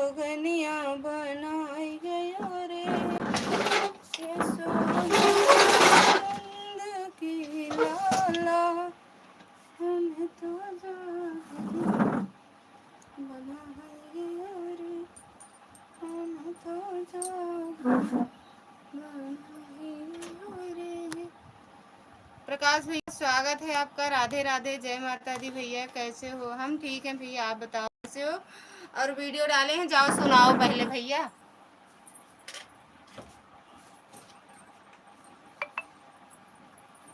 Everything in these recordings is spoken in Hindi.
जोगनिया बनाई गयो रे यशोदा नंद की लाला हमें तो जोगनिया बनाई गयो रे हमें तो जोगनिया बनाई गयो रे। प्रकाश भैया स्वागत है आपका। राधे राधे, जय माता दी। भैया कैसे हो? हम ठीक हैं भैया, आप बताओ कैसे हो? और वीडियो डाले हैं, जाओ सुनाओ पहले भैया।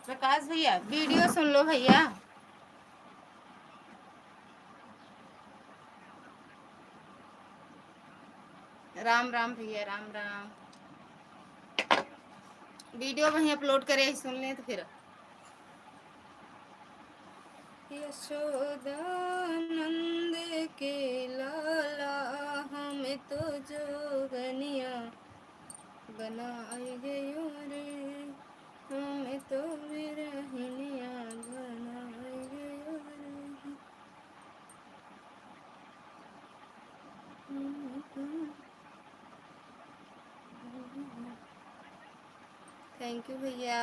प्रकाश भैया वीडियो सुन लो भैया। राम राम भैया, राम राम। वीडियो वहीं अपलोड करे, सुन लें तो फिर। यशोदा नंद के लाला हमें तो जोगनिया बनाई गयो रे हमें तो बिरहिनिया बनाई गयो रे। थैंक यू भैया।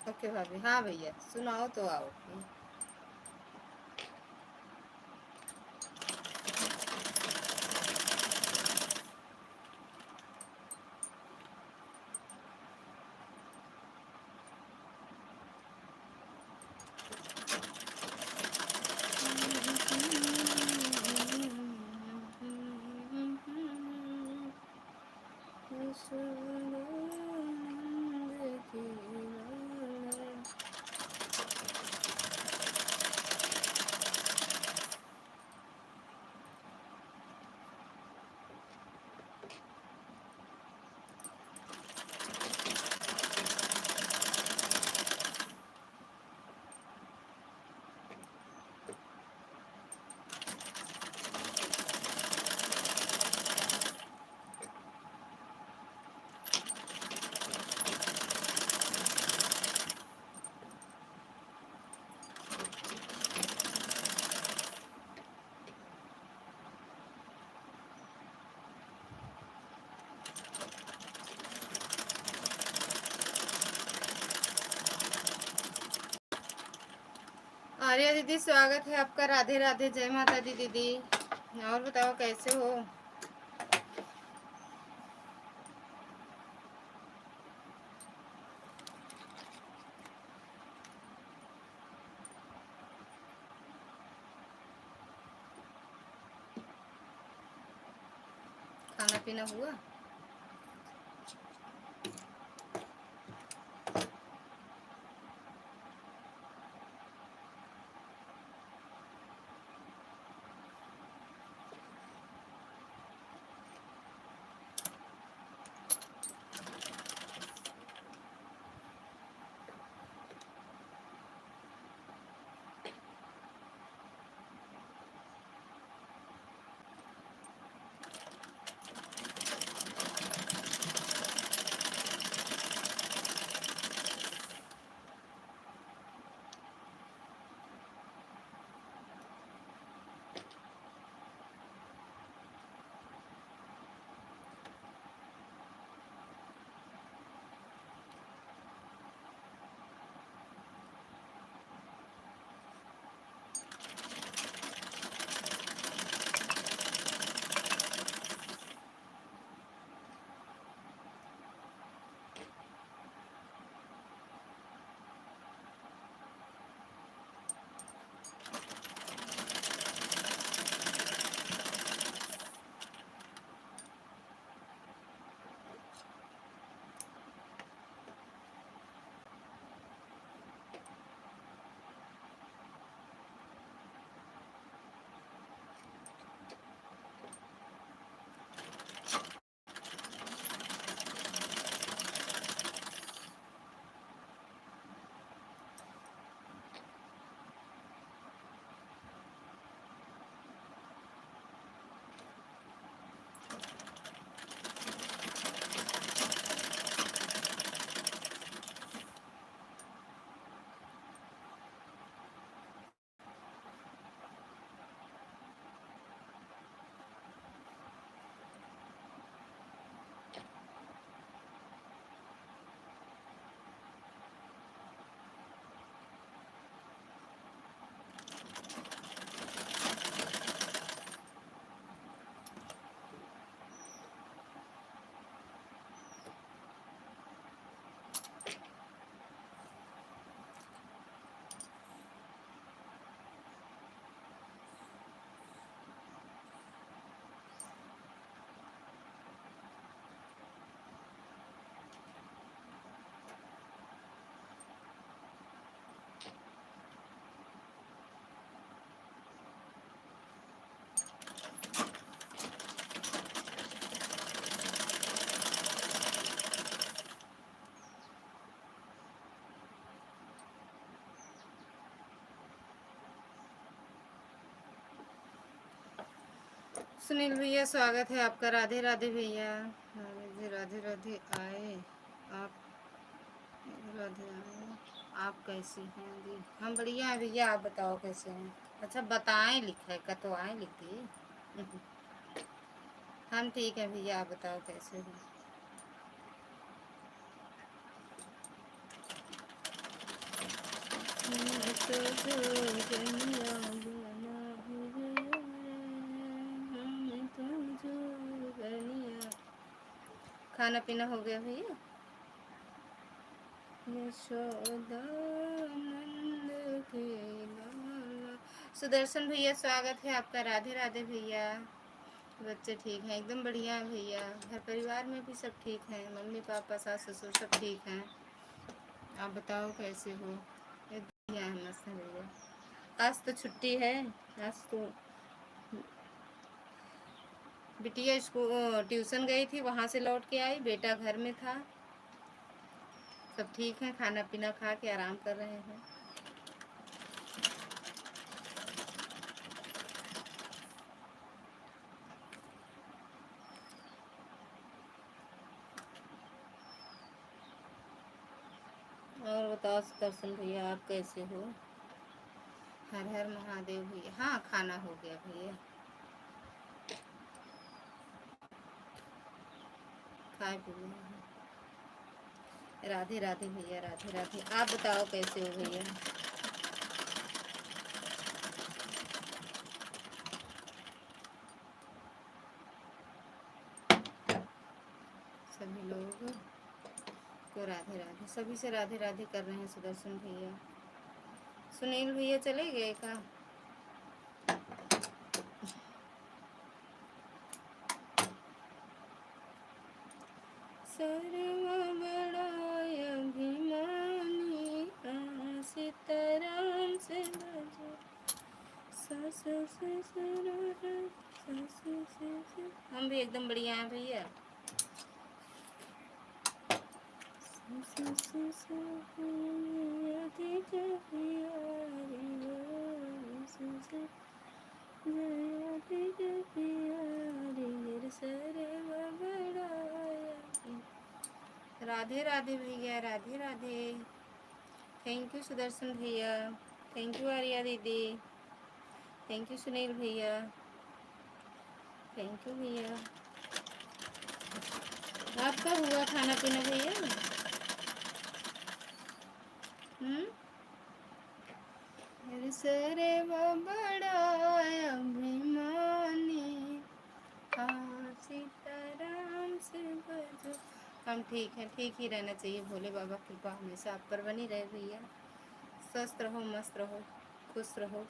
ओके भाभी, हाँ भैया सुनाओ तो आओ। आर्या दीदी स्वागत है आपका। राधे राधे, जय माता दी दीदी। और बताओ कैसे हो? खाना पीना हुआ? सुनील भैया स्वागत है आपका। राधे राधे भैया। जी राधे राधे आए आप। राधे आए आप कैसी हैं जी? हम बढ़िया हैं भैया, आप बताओ कैसे हैं? अच्छा बताएं लिखा है, कतवाएं लिख दिए। हम ठीक है भैया, आप बताओ कैसे हो? खाना पीना हो गया भैया? यशोदानंद के लाला। सुदर्शन भैया स्वागत है आपका। राधे राधे भैया। बच्चे ठीक हैं? एकदम बढ़िया है भैया। घर परिवार में भी सब ठीक हैं? मम्मी पापा सास ससुर सब ठीक हैं? आप बताओ कैसे हो? एकदम बढ़िया है, मस्त है भैया। आज तो छुट्टी है। आज तो बिटिया स्कूल ट्यूशन गई थी, वहाँ से लौट के आई। बेटा घर में था। सब ठीक है, खाना पीना खा के आराम कर रहे हैं। और बताओ सुदर्शन भैया, आप कैसे हो? हर हर महादेव भैया। हाँ खाना हो गया भैया, खाए पी लिया। राधे राधे भैया। राधे राधे। आप बताओ कैसे हो भैया? सभी लोग को राधे राधे। सभी से राधे राधे कर रहे हैं सुदर्शन भैया। सुनील भैया चले गए का? सर्व बड़ाय अभिमानी सीताराम से बजो। हम भी एकदम बढ़िया हैं भैया। राधे राधे भैया। राधे राधे। थैंक यू सुदर्शन भैया। थैंक यू आर्या दीदी। थैंक यू सुनील भैया। थैंक यू भैया। आपका हुआ खाना पीना भैया? सरे बड़ा अभिमानी सीताराम से बजो। हम ठीक हैं, ठीक ही रहना चाहिए। भोले बाबा की कृपा हमेशा आप पर बनी रहे भैया। स्वस्थ रहो, मस्त रहो, खुश रहो।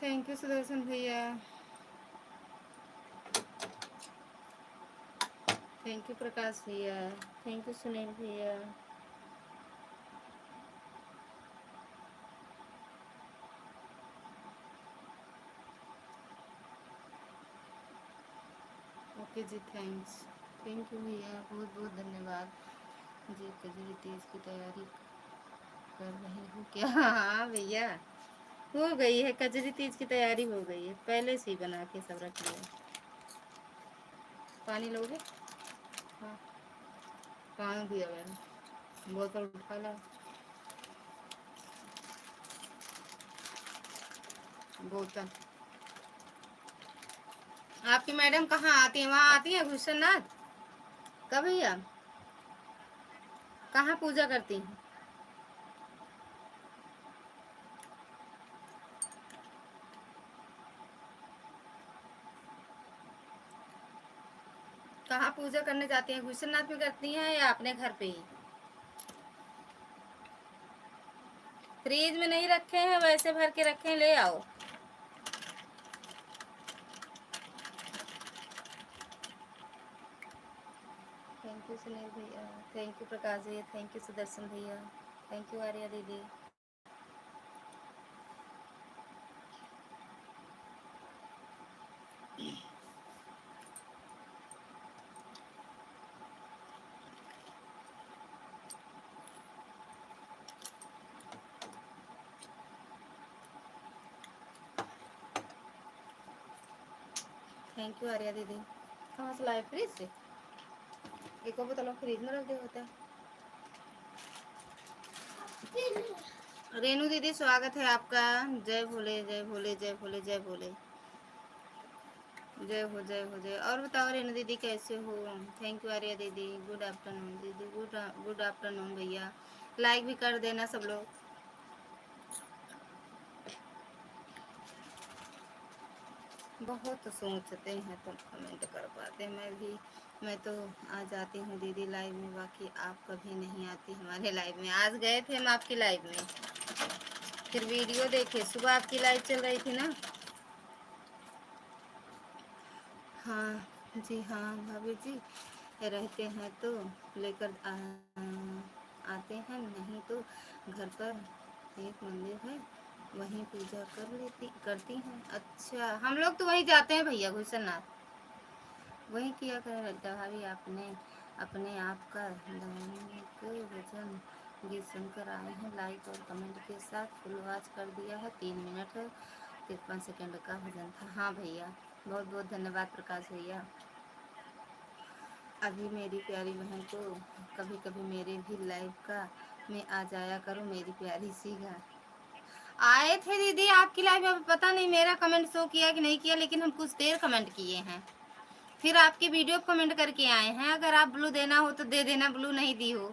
थैंक यू सुदर्शन भैया। थैंक यू प्रकाश भैया। थैंक यू सुनील भैया। ओके जी, थैंक्स। थैंक यू भैया, बहुत बहुत धन्यवाद जी। कजरी तीज की तैयारी कर रही हूँ क्या? हाँ भैया, हो गई है। कजरी तीज की तैयारी हो गई है, पहले से ही बना के सब रख लिया। पानी लोगे? हाँ पानी दिया मैंने, बोतल उठा ला। बोतल आपकी मैडम कहाँ आती है? वहाँ आती है भूषणनाथ का भैया? कहाँ पूजा करती हैं? कहाँ पूजा करने जाती हैं? भूषणनाथ में करती हैं या अपने घर पे ही? फ्रीज में नहीं रखे हैं, वैसे भर के रखे हैं, ले आओ। थैंक यू सुनील भैया। थैंक यू प्रकाश भैया। थैंक यू सुदर्शन भैया। थैंक यू आर्या दीदी। थैंक यू आर्या दीदी। कहाँ से लाए? फ्रिज से। एक बोतल फ्रिज में रख दे होता है। रेनू दीदी स्वागत है आपका। जय भोले जय भोले जय भोले जय भोले। जय हो जय हो जय। और बताओ रेनू दीदी कैसे हो? थैंक यू आर्या दीदी। गुड आफ्टरनून दीदी। गुड आफ्टरनून भैया। लाइक भी कर देना सब लोग। बहुत सोचते हैं तो कमेंट कर पाते हैं। मैं तो आ जाती हूँ दीदी लाइव में, बाकी आप कभी नहीं आती हमारे लाइव में। आज गए थे हम आपकी लाइव में, फिर वीडियो देखे। सुबह आपकी लाइव चल रही थी ना। हाँ जी हाँ भाभी जी, रहते हैं तो लेकर आते हैं, नहीं तो घर पर एक मंदिर है वहीं पूजा करती हैं। अच्छा, हम लोग तो वहीं जाते हैं भैया घुसरनाथ, वहीं किया करें। लगता भाभी आपने अपने आप का दैनिक वजन गीत सुनकर आए हैं। लाइक और कमेंट के साथ फुल वॉच कर दिया है। 3 मिनट 53 सेकंड का भजन था। हाँ भैया, बहुत बहुत धन्यवाद प्रकाश भैया। अभी मेरी प्यारी बहन को कभी कभी मेरे भी लाइव का में आ जाया करो मेरी प्यारी सी गा। आए थे दीदी आपकी लाइव में, पता नहीं मेरा कमेंट शो किया कि नहीं किया, लेकिन हम कुछ देर कमेंट किए हैं, फिर आपकी वीडियो कमेंट करके आए हैं। अगर आप ब्लू देना हो तो दे देना, ब्लू नहीं दी हो।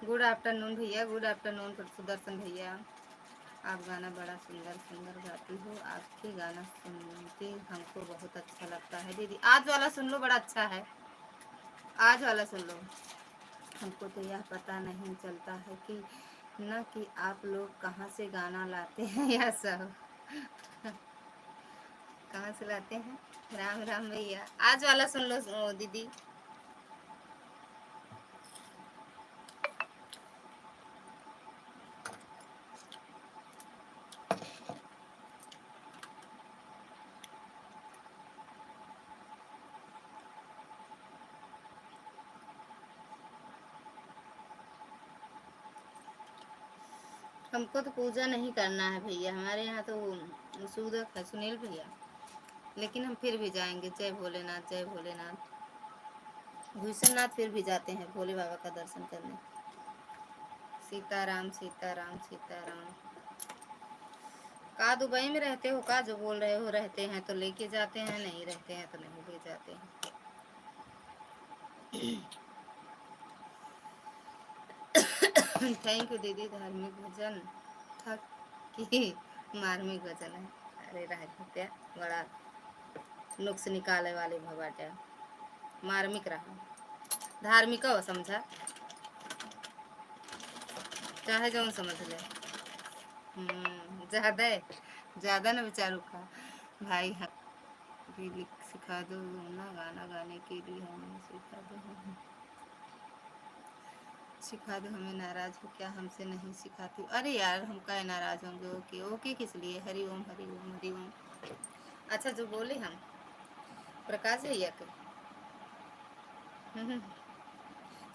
गुड आफ्टरनून भैया। गुड आफ्टरनून सुदर्शन भैया। आप गाना बड़ा सुंदर सुंदर गाती हो। आपके गाना सुनते हमको बहुत अच्छा लगता है दीदी। आज वाला सुन लो, बड़ा अच्छा है। आज वाला सुन लो। हमको तो यह पता नहीं चलता है कि न कि आप लोग कहाँ से गाना लाते हैं यह सब। कहाँ से लाते हैं? राम राम भैया। आज वाला सुन लो दीदी। हमको तो पूजा नहीं करना है भैया, हमारे यहाँ तो सूदक है सुनील भैया, लेकिन हम फिर भी जाएंगे। जय भोलेनाथ जय भोलेनाथ। भूषणनाथ फिर भी जाते हैं भोले बाबा का दर्शन करने। सीताराम सीताराम सीताराम। का दुबई में रहते हो का? जो बोल रहे हो रहते हैं तो लेके जाते हैं, नहीं रहते हैं तो नहीं ले जाते हैं। थैंक यू दीदी। धार्मिक भजन था कि मार्मिक भजन है? अरे राहत्या बड़ा नुक्स निकाले वाले भवाटा। मार्मिक रहा, धार्मिक हो समझा, चाहे जो समझ ले। ज्यादा है, ज्यादा ना बेचारू का भाई। हाँ भी सिखा दो ना गाना गाने के लिए, हमें सिखा दो। सिखा दो हमें। नाराज हो क्या हमसे नहीं सिखाती? अरे यार हम क्या नाराज होंगे? ओके ओके किस लिए? हरि ओम हरि ओम हरि ओम। अच्छा जो बोले हम प्रकाश भैया के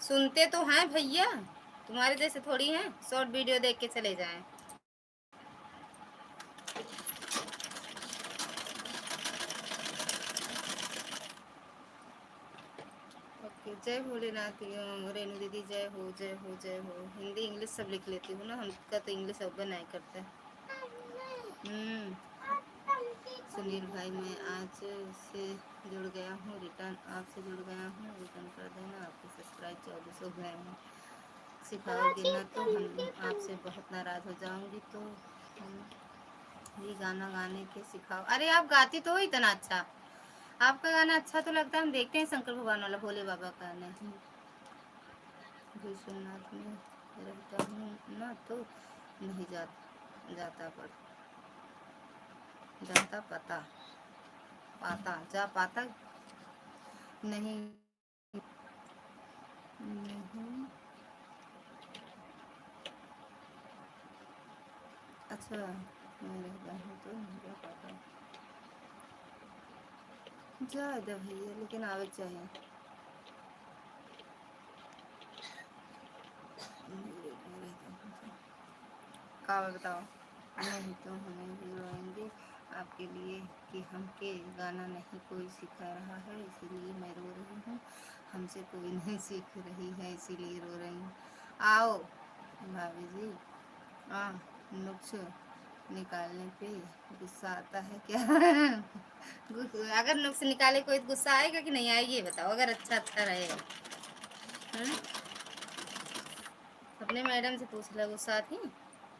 सुनते तो हैं भैया, तुम्हारे जैसे थोड़ी हैं शॉर्ट वीडियो देख के चले जाएं। ओके जय भोलेनाथ। रेणु दीदी जय हो जय हो जय हो। हिंदी इंग्लिश सब लिख लेती हूँ ना, हमका तो इंग्लिश अब नहीं करता है। सुनील भाई मैं आज से जुड़ गया हूँ, रिटर्न आपसे जुड़ गया हूँ, रिटर्न कर देना। आपके सब्सक्राइब 24 हो गए हैं। सिखाओगे ना तो हम आपसे बहुत नाराज़ हो जाऊंगी, तो हम ये गाना गाने के सिखाओ। अरे आप गाती तो हो इतना अच्छा, आपका गाना अच्छा तो लगता है। हम देखते हैं शंकर भगवान वाला भोले बाबा का गाना। विश्वनाथ में रहता हूँ ना तो नहीं जाता पर जाता पता पाता जा पाता नहीं नहीं। अच्छा मैं रहता हूँ तो नहीं जा पाता। ज़्यादा भैया लेकिन आवे चाहिए। का बताओ? नहीं तो हमें भी रोएंगे आपके लिए कि हमके गाना नहीं कोई सिखा रहा है, इसीलिए मैं रो रही हूँ। हमसे कोई नहीं सीख रही है, इसीलिए रो रही हूँ। आओ भाभी जी, हाँ, नुक्स निकालने पे गुस्सा आता है क्या? अगर नुक्स निकाले कोई तो गुस्सा आएगा कि नहीं आएगी, ये बताओ, अगर अच्छा अच्छा रहेगा। अपने मैडम से पूछ ले, गुस्सा थी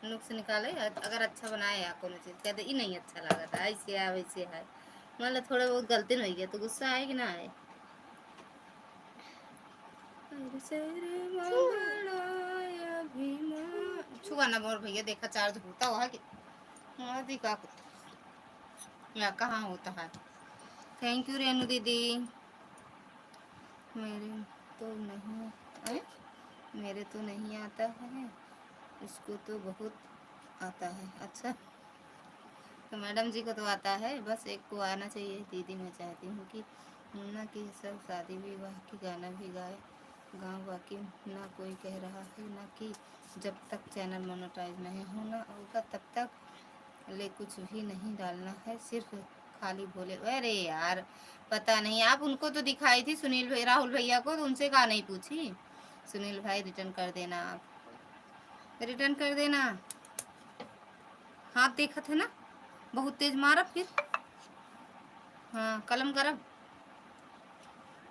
नुक्स निकाले अगर अच्छा बनाए या कोनो चीज़ कहते ही नहीं अच्छा लगा था, ऐसे है वैसे है, मतलब थोड़ा बहुत गलती नहीं गया तो गुस्सा आए कि ना आए? छुआ ना मोर भैया, देखा चार्ज होता हुआ कि दिखा या कहाँ होता है। थैंक यू रेनू दीदी। मेरे तो नहीं है, मेरे तो नहीं आता है, इसको तो बहुत आता है। अच्छा, तो मैडम जी को तो आता है, बस एक को आना चाहिए। दीदी मैं चाहती हूँ कि मुन्ना की सब शादी विवाह की गाना भी गाए। गाँव बाकी ना कोई कह रहा है ना कि जब तक चैनल मोनेटाइज नहीं होना होगा तब तक ले कुछ भी नहीं डालना है, सिर्फ खाली बोले। अरे यार पता नहीं, आप उनको तो दिखाई थी सुनील भाई राहुल भैया को, तो उनसे कहा नहीं पूछी? सुनील भाई रिटर्न कर देना, आप रिटर्न कर देना। हाथ देखा था ना, बहुत तेज मारा फिर। हाँ कलम करब,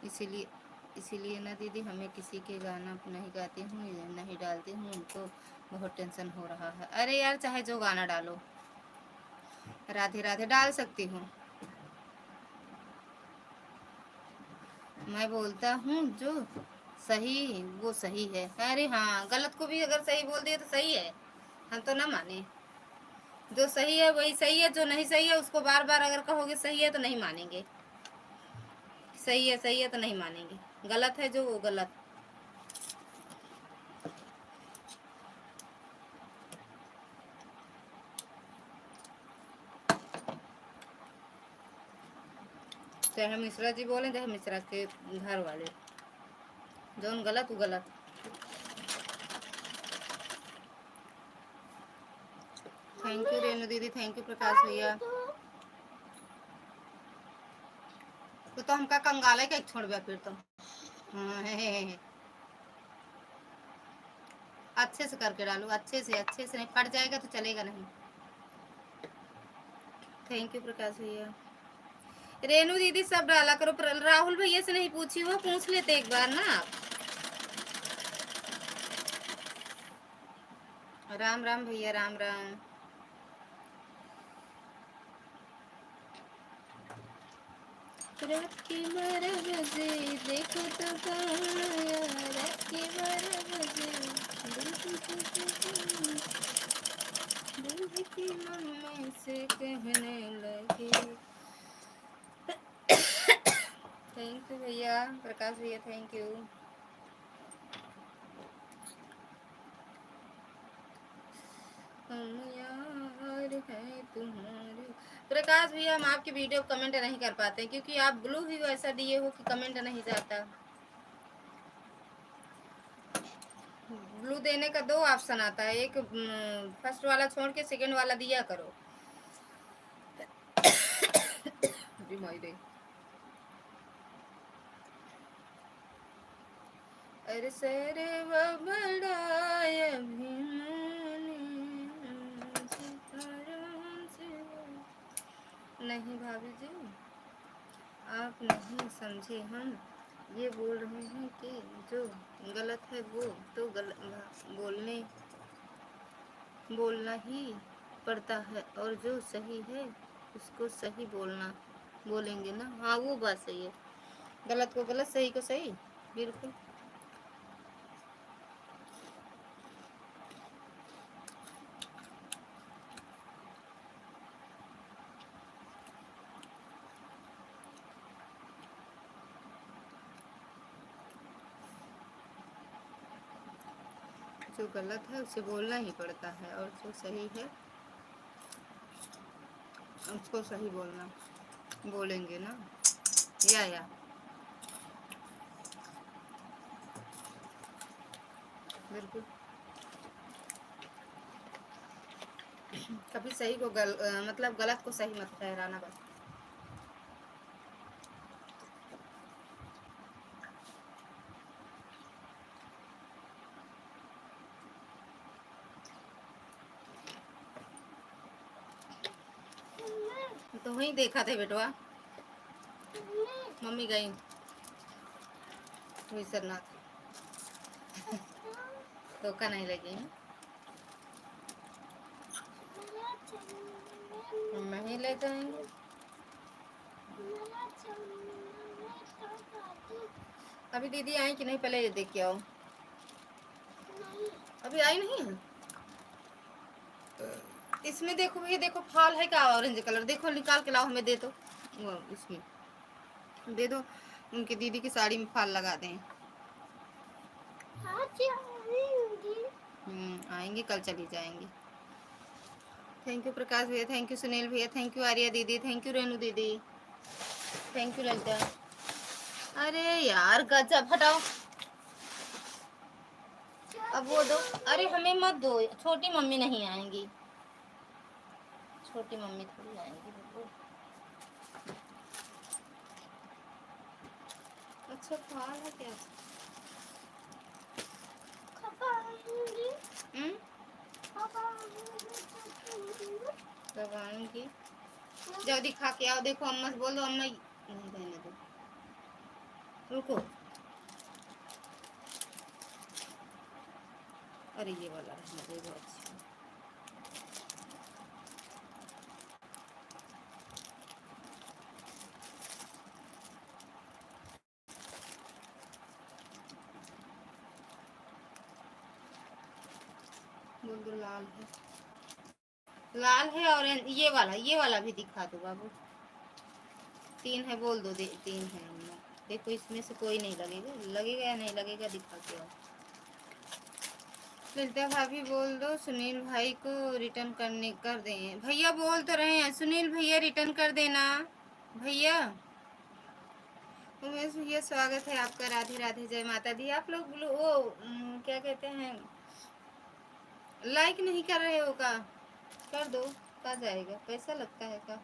इसीलिए इसीलिए ना दीदी हमें किसी के गाना नहीं गाती हूँ, नहीं डालती हूँ, उनको बहुत टेंशन हो रहा है। अरे यार चाहे जो गाना डालो, राधे राधे डाल सकती हूँ, मैं बोलता हूँ जो सही वो सही है। अरे हाँ, गलत को भी अगर सही बोल दिए तो सही है, हम तो ना माने। जो सही है वही सही है, जो नहीं सही है उसको बार बार अगर कहोगे सही है तो नहीं मानेंगे, सही है तो नहीं मानेंगे, गलत है जो वो गलत। चाहे मिश्रा जी बोले चाहे मिश्रा के घर वाले, जो गलत वो गलत। थैंक यू रेनू दीदी, थैंक यू प्रकाश भैया। तो हमका कंगाले का छोड़ गया फिर तो। अच्छे से करके डालो, अच्छे से नहीं फट जाएगा तो चलेगा नहीं। थैंक यू प्रकाश भैया। रेनू दीदी सब डाला करो, राहुल भैया से नहीं पूछी, वो पूछ लेते एक बार ना आप। राम राम भैया, राम राम। रात के 12 बजे देखो तो कौन आया, रात के 12 बजे दिल की मम्मी से कहने लगी। थैंक यू भैया प्रकाश भैया, थैंक यू। हम यार हैं तुम्हारे। प्रकाश भैया हम आपकी वीडियो कमेंट नहीं कर पाते क्योंकि आप ब्लू भी वैसा दिए हो कि कमेंट नहीं जाता। ब्लू देने का दो ऑप्शन आता है, एक फर्स्ट वाला छोड़ के सेकंड वाला दिया करो। अरे सरे बड़ाया नहीं भाभी जी, आप नहीं समझे, हम ये बोल रहे हैं कि जो गलत है वो तो बोलना ही पड़ता है, और जो सही है उसको सही बोलेंगे ना। हाँ वो बात सही है, गलत को गलत, सही को सही, बिल्कुल। जो गलत है उसे बोलना ही पड़ता है, और जो सही है उसको सही बोलेंगे ना। या बिल्कुल। कभी सही को मतलब गलत को सही मत ठहराना बस। तो वही देखा थे बेटवा, मम्मी गई विश्वनाथ, धोखा नहीं लगी नहीं ले जाएंगे। अभी दीदी आई कि नहीं, पहले ये देख के आओ। अभी आई नहीं है। इसमें देखो भैया, देखो फाल है क्या ऑरेंज कलर, देखो निकाल के लाओ, हमें दे दो। वो इसमें दे दो, उनकी दीदी की साड़ी में फाल लगा दें। आएंगे कल चली जाएंगे। थैंक यू प्रकाश भैया, थैंक यू सुनील भैया, थैंक यू आर्या दीदी, थैंक यू रेनू दीदी, थैंक यू ललिता। अरे यार गजब, हटाओ अब वो दो। अरे हमें मत दो, छोटी मम्मी नहीं आएंगी, छोटी मम्मी थोड़ी आएंगी। अच्छा फाल है क्या? कब आएंगी? जाओ दिखा के आओ, देखो अम्मा से बोल दो, अम्मा नहीं रहने दो, रुको। अरे ये वाला रहने दो, बहुत अच्छा। बोल दो लाल है, लाल है, और ये वाला भी दिखा दो बाबू। 3 है बोल दो, 3 है अम्मा। देखो इसमें से कोई नहीं लगेगा, लगेगा या नहीं लगेगा दिखा के आओ। ललिता भाभी बोल दो सुनील भाई को रिटर्न कर दें। भैया बोल तो रहे हैं, सुनील भैया रिटर्न कर देना भैया। उमेश भैया स्वागत है आपका, राधे राधे, जय माता दी। आप लोग वो क्या कहते हैं, लाइक नहीं कर रहे हो का? कर दो, का जाएगा, पैसा लगता है का?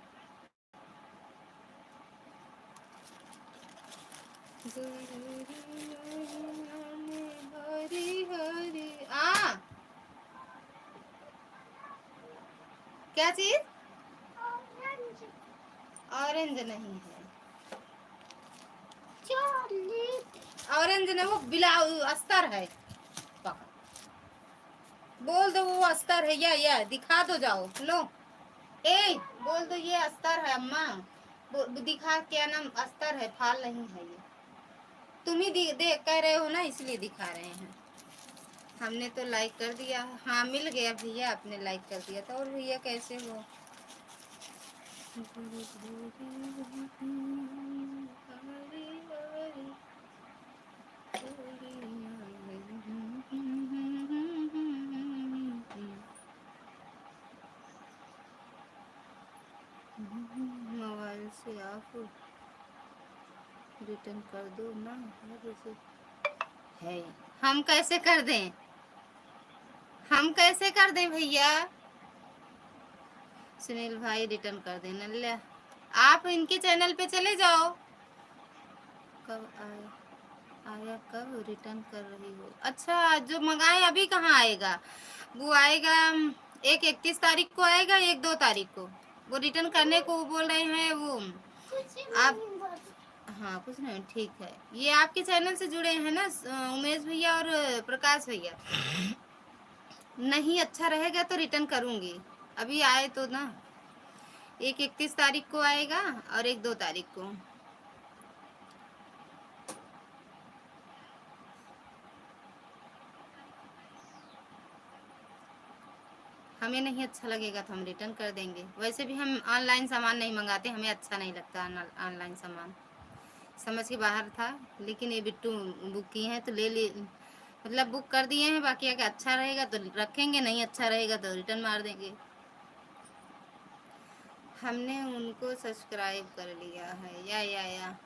हरी हरी क्या चीज? ऑरेंज नहीं है, ऑरेंज नहीं, वो ब्लाउज अस्तर है। बोल दो वो अस्तर है, या दिखा दो, जाओ लो। ए बोल दो ये अस्तर है अम्मा, दिखा, क्या नाम, अस्तर है, फाल नहीं है ये। तुम ही देख कह रहे हो ना, इसलिए दिखा रहे हैं। हमने तो लाइक कर दिया, हाँ मिल गया भैया, आपने लाइक कर दिया था। और भैया कैसे हो? मोबाइल से आप रिटर्न कर दो ना, जैसे है। हम कैसे कर दें, हम कैसे कर दें भैया? सुनील भाई रिटर्न कर देना। ले आप इनके चैनल पे चले जाओ। कब आया कब रिटर्न कर रही हो? अच्छा जो मंगाए अभी कहाँ आएगा, वो आएगा 31 तारीख को आएगा, 1-2 तारीख को। वो रिटर्न करने को बोल रहे हैं वो। आप हाँ कुछ नहीं, ठीक है। ये आपके चैनल से जुड़े हैं ना उमेश भैया और प्रकाश भैया। नहीं अच्छा रहेगा तो रिटर्न करूँगी, अभी आए तो ना। 31 तारीख को आएगा और 1-2 तारीख को। हमें नहीं अच्छा लगेगा तो हम रिटर्न कर देंगे। वैसे भी हम ऑनलाइन सामान नहीं मंगाते, हमें अच्छा नहीं लगता ऑनलाइन सामान। समझ के बाहर था, लेकिन ये बिट्टू बुक किए हैं तो ले मतलब बुक कर दिए हैं। बाकी अगर अच्छा रहेगा तो रखेंगे, नहीं अच्छा रहेगा तो रिटर्न मार देंगे। हमने उनको सब्सक्राइब कर लिया है, या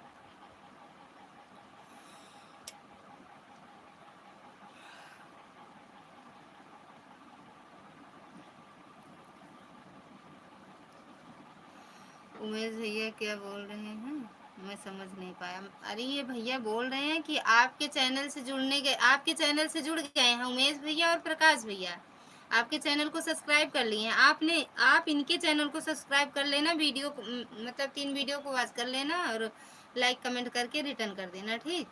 उमेश भैया क्या बोल रहे हैं, मैं समझ नहीं पाया। अरे ये भैया बोल रहे हैं कि आपके चैनल से जुड़ने गए, आपके चैनल से जुड़ गए हैं उमेश भैया और प्रकाश भैया, आपके चैनल को सब्सक्राइब कर लिए हैं आपने। आप इनके चैनल को सब्सक्राइब कर लेना, वीडियो मतलब 3 वीडियो को वॉच कर लेना और लाइक कमेंट करके रिटर्न कर देना, ठीक।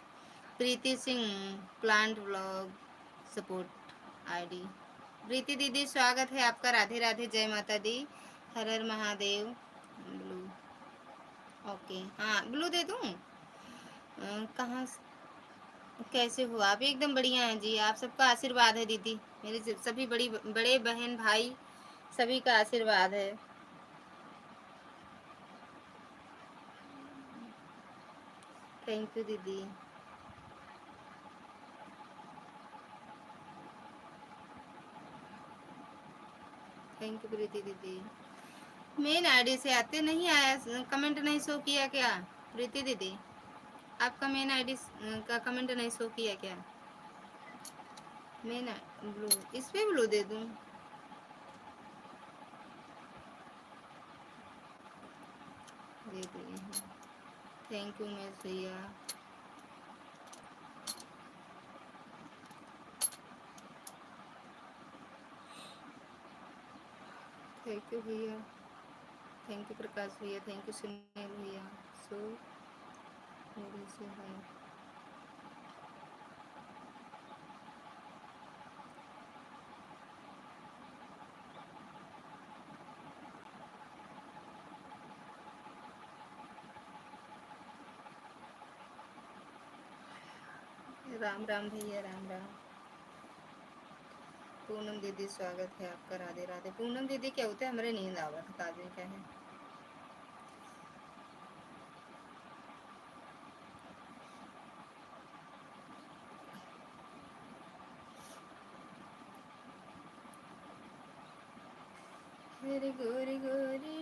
Preeti Singh plant blog support ID. Preeti दीदी स्वागत है आपका, राधे राधे, जय माता दी, हर हर महादेव। ब्लू, ओके, हाँ ब्लू दे दूँ। कहाँ कैसे हो आप? एकदम बढ़िया हैं जी, आप सबका आशीर्वाद है दीदी, मेरे सभी बड़े बहन भाई सभी का आशीर्वाद है। थैंक यू दीदी। थैंक यू प्रीति दीदी। मेन आईडी से आते नहीं आया, कमेंट नहीं शो किया क्या प्रीति दीदी? आपका मेन आईडी का कमेंट नहीं शो किया क्या? मेन ब्लू, इस पे ब्लू दे दूँ? दे दिए हैं। थैंक यू उमेश भैया। थैंक यू भैया, थैंक यू प्रकाश भैया, थैंक यू सुनील भैया। सो मेरे से है राम राम भैया, राम राम। पूनम दीदी स्वागत है आपका, राधे राधे। पूनम दीदी क्या होते हैं, हमारे नींद आवत काजल क्या है। मेरी गोरी गोरी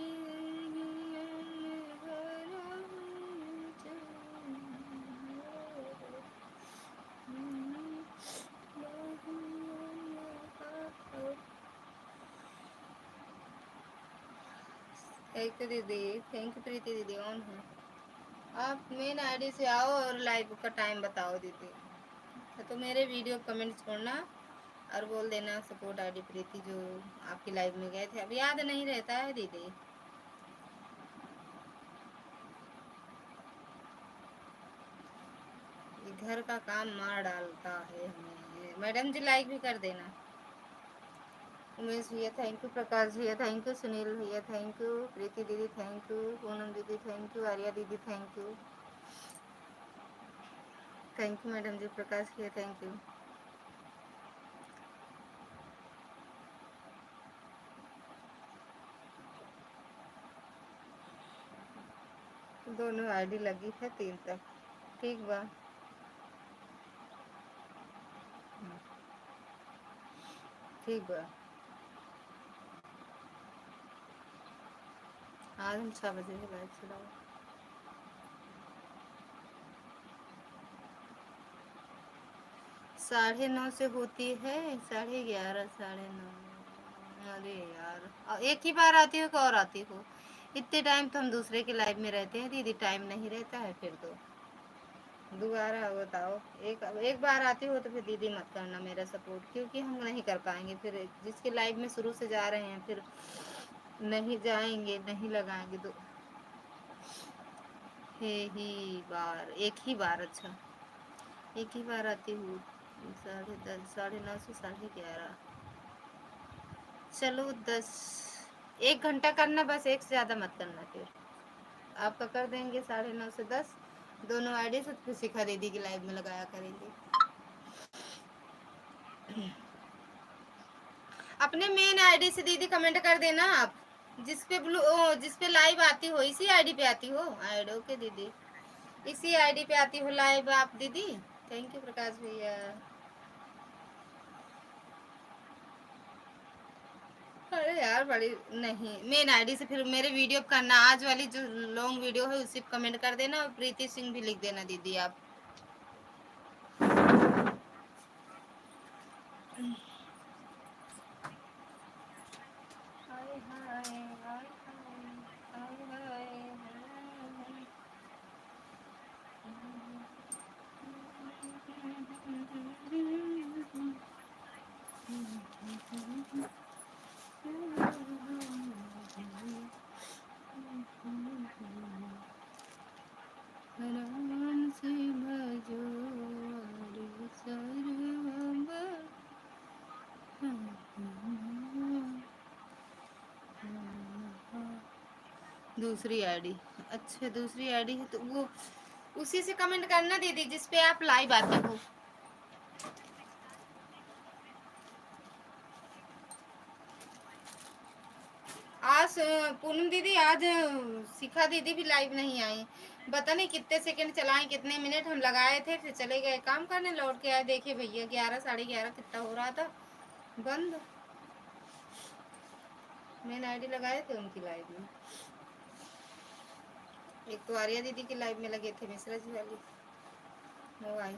थैंक यू दीदी, थैंक यू प्रीति दीदी। ऑन है आप, मेन आईडी से आओ और लाइव का टाइम बताओ दीदी, तो मेरे वीडियो कमेंट छोड़ना और बोल देना सपोर्ट आईडी प्रीति, जो आपकी लाइव में गए थे। अब याद नहीं रहता है दीदी। घर का काम मार डालता है हमें। मैडम जी लाइक भी कर देना। उमेश भैया थैंक यू, प्रकाश भैया थैंक यू, सुनील भैया थैंक यू, प्रीति दीदी थैंक यू, पूनम दीदी थैंक यू, आर्या दीदी thank you. Thank you madam जी, प्रकाश भैया थैंक यू। दोनों आईडी लगी है 3 तक, ठीक बा। ठीक बा। आज हम 6 बजे के लाइव चलाओ। 9:30 से होती है, 11:30 9:30। अरे यार, एक ही बार आती हो कि और आती हो? इतने टाइम तो हम दूसरे के लाइव में रहते हैं दीदी, टाइम नहीं रहता है फिर तो। दोबारा बताओ, एक एक बार आती हो तो फिर दीदी मत करना मेरा सपोर्ट, क्योंकि हम नहीं कर पाएंगे फिर। जिसके लाइव में शुरू से जा रहे हैं फिर नहीं जाएंगे, नहीं लगाएंगे तो। हे ही बार, एक ही बार, अच्छा एक ही बार आती हूँ। 10:30, 9:30 से 11:30। चलो 10, 1 घंटा करना बस, एक से ज़्यादा मत करना फिर। आपका कर देंगे 9:30 से 10, दोनों आईडी से, फिर शिखा दीदी की लाइव में लगाया करेंगे। अपने मेन आईडी से दीदी कमेंट कर देना आप, जिस पे ब्लू जिस पे लाइव आती हो इसी आईडी पे आती हो आईडी। ओके दीदी, इसी आईडी पे आती हो लाइव आप दीदी। थैंक यू प्रकाश भैया। अरे यार बड़ी नहीं, मेन आईडी से फिर मेरे वीडियो करना, आज वाली जो लॉन्ग वीडियो है उसी पे कमेंट कर देना और प्रीति सिंह भी लिख देना दीदी आप। हाय हाय हाय हाय हाय हाय। दूसरी आईडी, अच्छा दूसरी आईडी है तो वो उसी से कमेंट करना दीदी जिस पे आप लाइव आते हो। आज पूनम दीदी आज शिखा दीदी भी लाइव नहीं आई, पता नहीं कितने सेकंड चलाए, कितने मिनट हम लगाए थे, फिर चले गए काम करने, लौट के आए देखे भैया 11 साढ़े 11 कितना हो रहा था बंद। मैंने आईडी लगाए थे उनकी लाइव में, एक तो आर्या दीदी की लाइव में लगे थे मिश्रा जी वाली मोबाइल।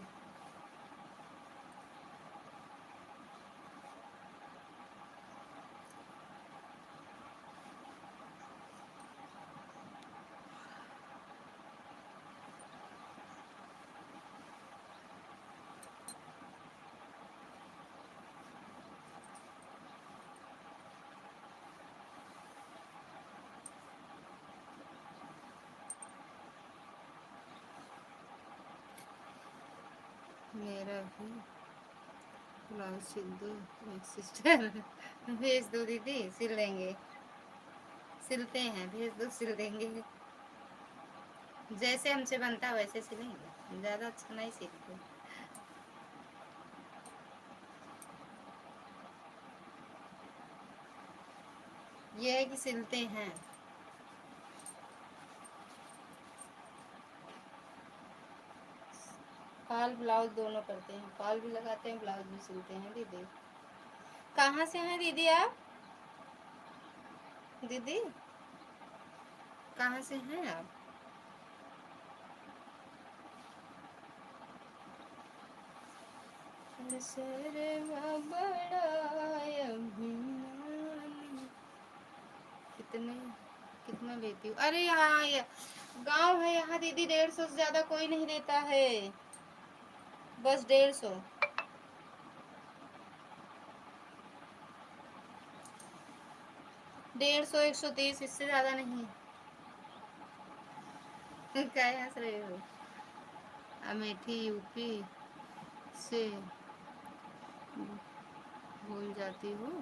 मेरा भी ब्लाउज सिल दो एक सिस्टर। भेज दो दीदी, सिल देंगे, सिलते हैं, भेज दो सिल देंगे, जैसे हमसे बनता है वैसे सिलेंगे, ज़्यादा अच्छा नहीं सिलते। ये है कि सिलते हैं, फॉल ब्लाउज दोनों करते हैं, फॉल भी लगाते हैं ब्लाउज भी सिलते हैं दीदी। कहाँ से हैं दीदी आप? दीदी कहाँ से हैं आप? कितने कितना लेती हूँ? अरे यहाँ गांव है यहाँ दीदी, 150 से ज्यादा कोई नहीं देता है, बस 150। 150 130, इससे ज्यादा नहीं। क्या हंस रहे हो? अमेठी यूपी से भूल जाती हूँ।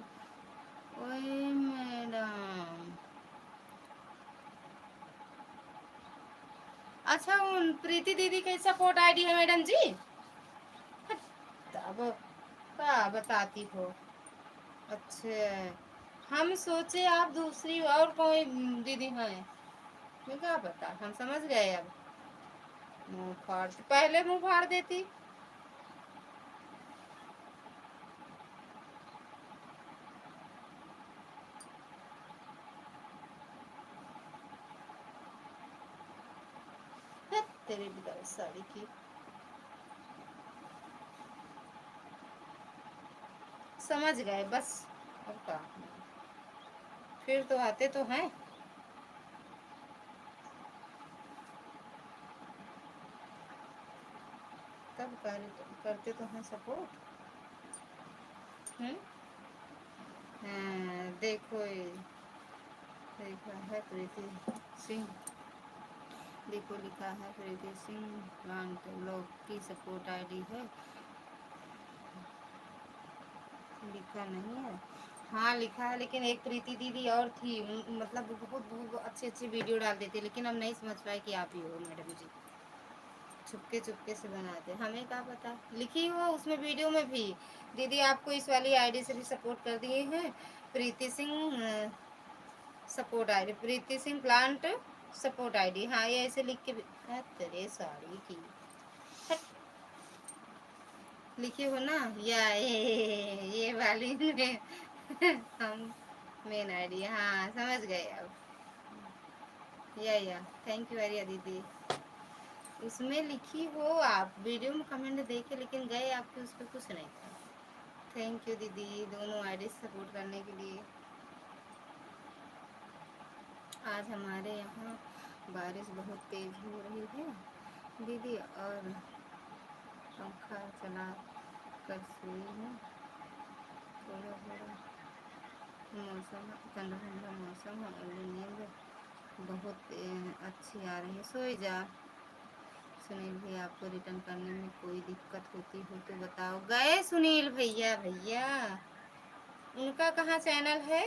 ओए मैडम, अच्छा उन प्रीति दीदी की सपोर्ट आईडी है मैडम जी? अब क्या बताती हो? अच्छा, हम सोचे आप दूसरी और कोई दीदी हैं, मैं क्या पता, हम समझ गए अब। मुंह फाड़, पहले मुंह फाड़ देती। तेरे बिदाई साड़ी की, समझ गए बस, अब क्या, फिर तो आते तो हैं, तब करते तो हैं सपोर्ट। हम्म, हाँ, देखो ये लिखा है प्रीति सिंह, देखो लिखा है प्रीति सिंह प्लांट ब्लॉग की सपोर्ट आईडी है, लिखा नहीं है। हाँ लिखा है, लेकिन एक प्रीति दीदी और थी, मतलब बहुत बहुत अच्छे अच्छे वीडियो डाल देते, लेकिन हम नहीं समझ पाए कि आप ही हो मैडम जी, छुपके छुपके से बनाते, हमें क्या पता। लिखी हो उसमें वीडियो में भी, दीदी आपको इस वाली आईडी से भी सपोर्ट कर दिए हैं, प्रीति सिंह सपोर्ट आईडी, प्रीति सिंह प्लांट सपोर्ट आईडी, हाँ ये ऐसे लिख के तेरे साड़ी की लिखी हो ना, या ये वाली में हम मेन आईडी, हाँ समझ गए अब, या थैंक यू आर्या दीदी। उसमें लिखी हो आप, वीडियो में कमेंट देखे लेकिन गए आपके उस पर कुछ नहीं था। थैंक यू दीदी दोनों आईडी सपोर्ट करने के लिए। आज हमारे यहाँ बारिश बहुत तेज़ हो रही है दीदी, और पंखा चला कर सोई हूँ, थोड़ा थोड़ा मौसम ठंडा ठंडा मौसम है और नींद बहुत अच्छी आ रही है, सोई जा। सुनील भैया आपको रिटर्न करने में कोई दिक्कत होती हो तो बताओ। गए सुनील भैया, भैया उनका कहाँ चैनल है,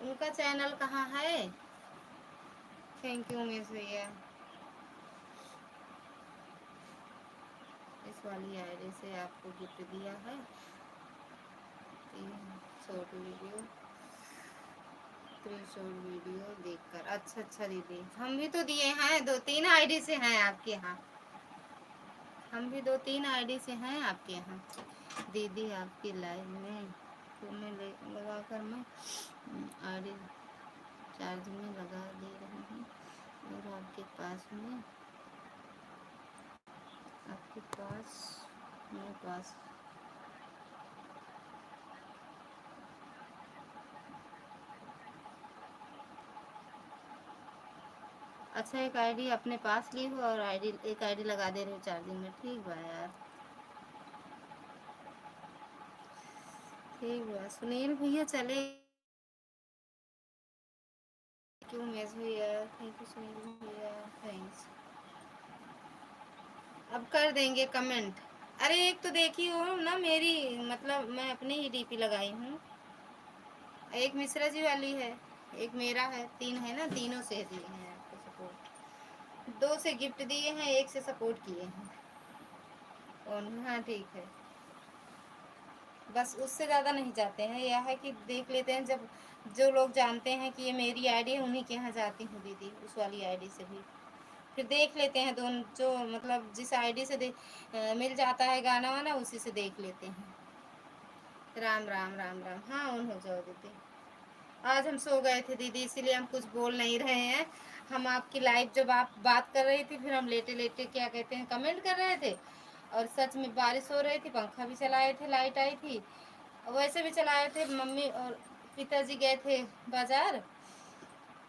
उनका चैनल कहाँ है? थैंक यू उमेश भैया। इस वाली आईडी से आपको गिफ्ट दिया है 3 शॉर्ट वीडियो, 3 शॉर्ट वीडियो देखकर। अच्छा अच्छा दीदी, हम भी तो दिए हैं, 2-3 आईडी से हैं आपके यहाँ। हम भी 2-3 आईडी से हैं आपके यहाँ। दीदी आपकी लाइव में फोन लगा कर मैं आईडी चार्ज में लगा दे रही हूँ और आपके पास मेरे पास अच्छा एक आईडी अपने पास ली हो और एक आईडी लगा दे रही हो चार्जिंग में। ठीक बा यार, ठीक बा। सुनील भैया चले क्यों? मेज भैया थैंक यू, सुनील भैया थैंक्स। अब कर देंगे कमेंट। अरे एक तो देखी हो ना मेरी, मतलब मैं अपनी ही डीपी लगाई हूँ। एक मिश्रा जी वाली है, एक मेरा है, 3 है ना, तीनों से दिए हैं आपको सपोर्ट। 2 से गिफ्ट दिए हैं, 1 से सपोर्ट किए हैं। और हाँ ठीक है, बस उससे ज़्यादा नहीं जाते हैं। यह है कि देख लेते हैं, जब जो लोग जानते हैं कि ये मेरी आईडी है उन्हीं के यहाँ जाती हूँ दीदी, उस वाली आईडी से भी फिर देख लेते हैं। दोनों जो मतलब जिस आईडी से मिल जाता है गाना वाना, उसी से देख लेते हैं। राम राम राम राम। हाँ ऑन हो जाओ दीदी। आज हम सो गए थे दीदी, इसीलिए हम कुछ बोल नहीं रहे हैं। हम आपकी लाइव जब आप बात कर रही थी, फिर हम लेटे लेटे क्या कहते हैं कमेंट कर रहे थे। और सच में बारिश हो रही थी, पंखा भी चलाए थे, लाइट आई थी, वैसे भी चलाए थे। मम्मी और पिताजी गए थे बाजार,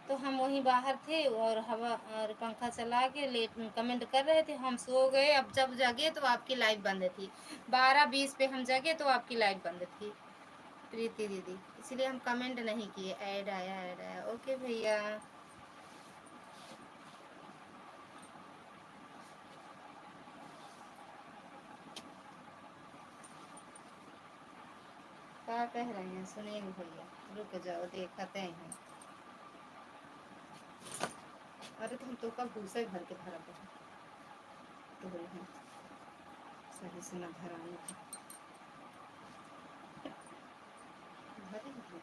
तो हम वहीं बाहर थे और हवा और पंखा चला के लेट कमेंट कर रहे थे। हम सो गए, अब जब जगे तो आपकी लाइव बंद थी। 12:20 पे हम जगे तो आपकी लाइव बंद थी प्रीति दीदी, इसलिए हम कमेंट नहीं किए। ऐड आया, ऐड आया। ओके भैया। क्या कह रहे हैं सुनील भैया? रुक जाओ देखते हैं। अरे तुम तो कब भूसे भर के भरा तो हैं, सही से न भराने का भरे भरे।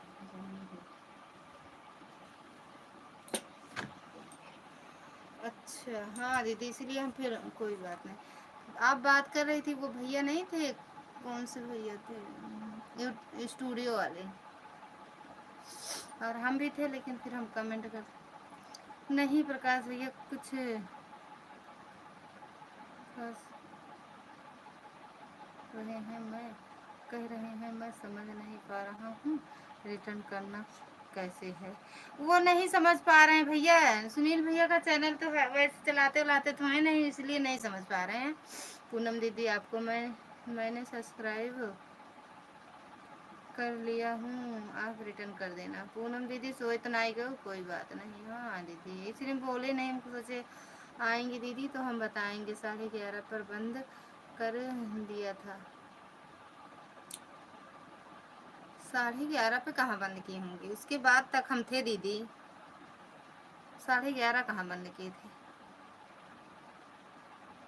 अच्छा हाँ दीदी, इसलिए हम फिर कोई बात नहीं। आप बात कर रही थी, वो भैया नहीं थे, कौन से भैया थे, स्टूडियो वाले, और हम भी थे, लेकिन फिर हम कमेंट कर नहीं। प्रकाश भैया कुछ बस रहे हैं, मैं कह रहे हैं मैं समझ नहीं पा रहा हूँ रिटर्न करना कैसे है। वो नहीं समझ पा रहे हैं भैया। सुनील भैया का चैनल तो है, वैसे चलाते उलाते तो है नहीं, इसलिए नहीं समझ पा रहे हैं। पूनम दीदी आपको मैंने सब्सक्राइब कर लिया हूँ, आप रिटर्न कर देना। पूनम दीदी सोए तो नहीं गए, कोई बात नहीं। हाँ दीदी, इसलिए बोले नहीं, हमको सोचे आएंगे दीदी तो हम बताएंगे। 11:30 पर बंद कर दिया था। 11:30 पे कहाँ बंद किए होंगे, उसके बाद तक हम थे दीदी। 11:30 कहाँ बंद किए थे,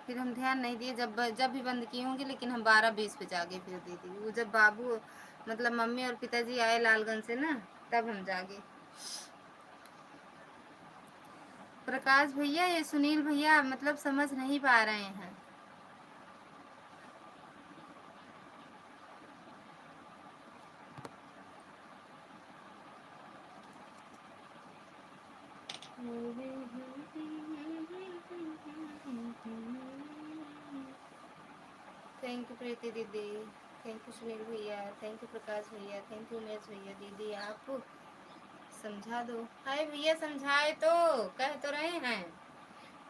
फिर हम ध्यान नहीं दिए। जब भी बंद किए होंगे, लेकिन हम 12:20 पे जागे फिर दीदी। वो जब बाबू मतलब मम्मी और पिताजी आए लालगंज से ना, तब हम जागे। प्रकाश भैया ये सुनील भैया मतलब समझ नहीं पा रहे हैं। थैंक यू प्रीति दीदी, थैंक यू सुनील भैया, थैंक यू प्रकाश भैया, थैंक यू उमेश भैया। दीदी आप समझा दो। हाय भैया समझाए तो, कह तो रहे हैं,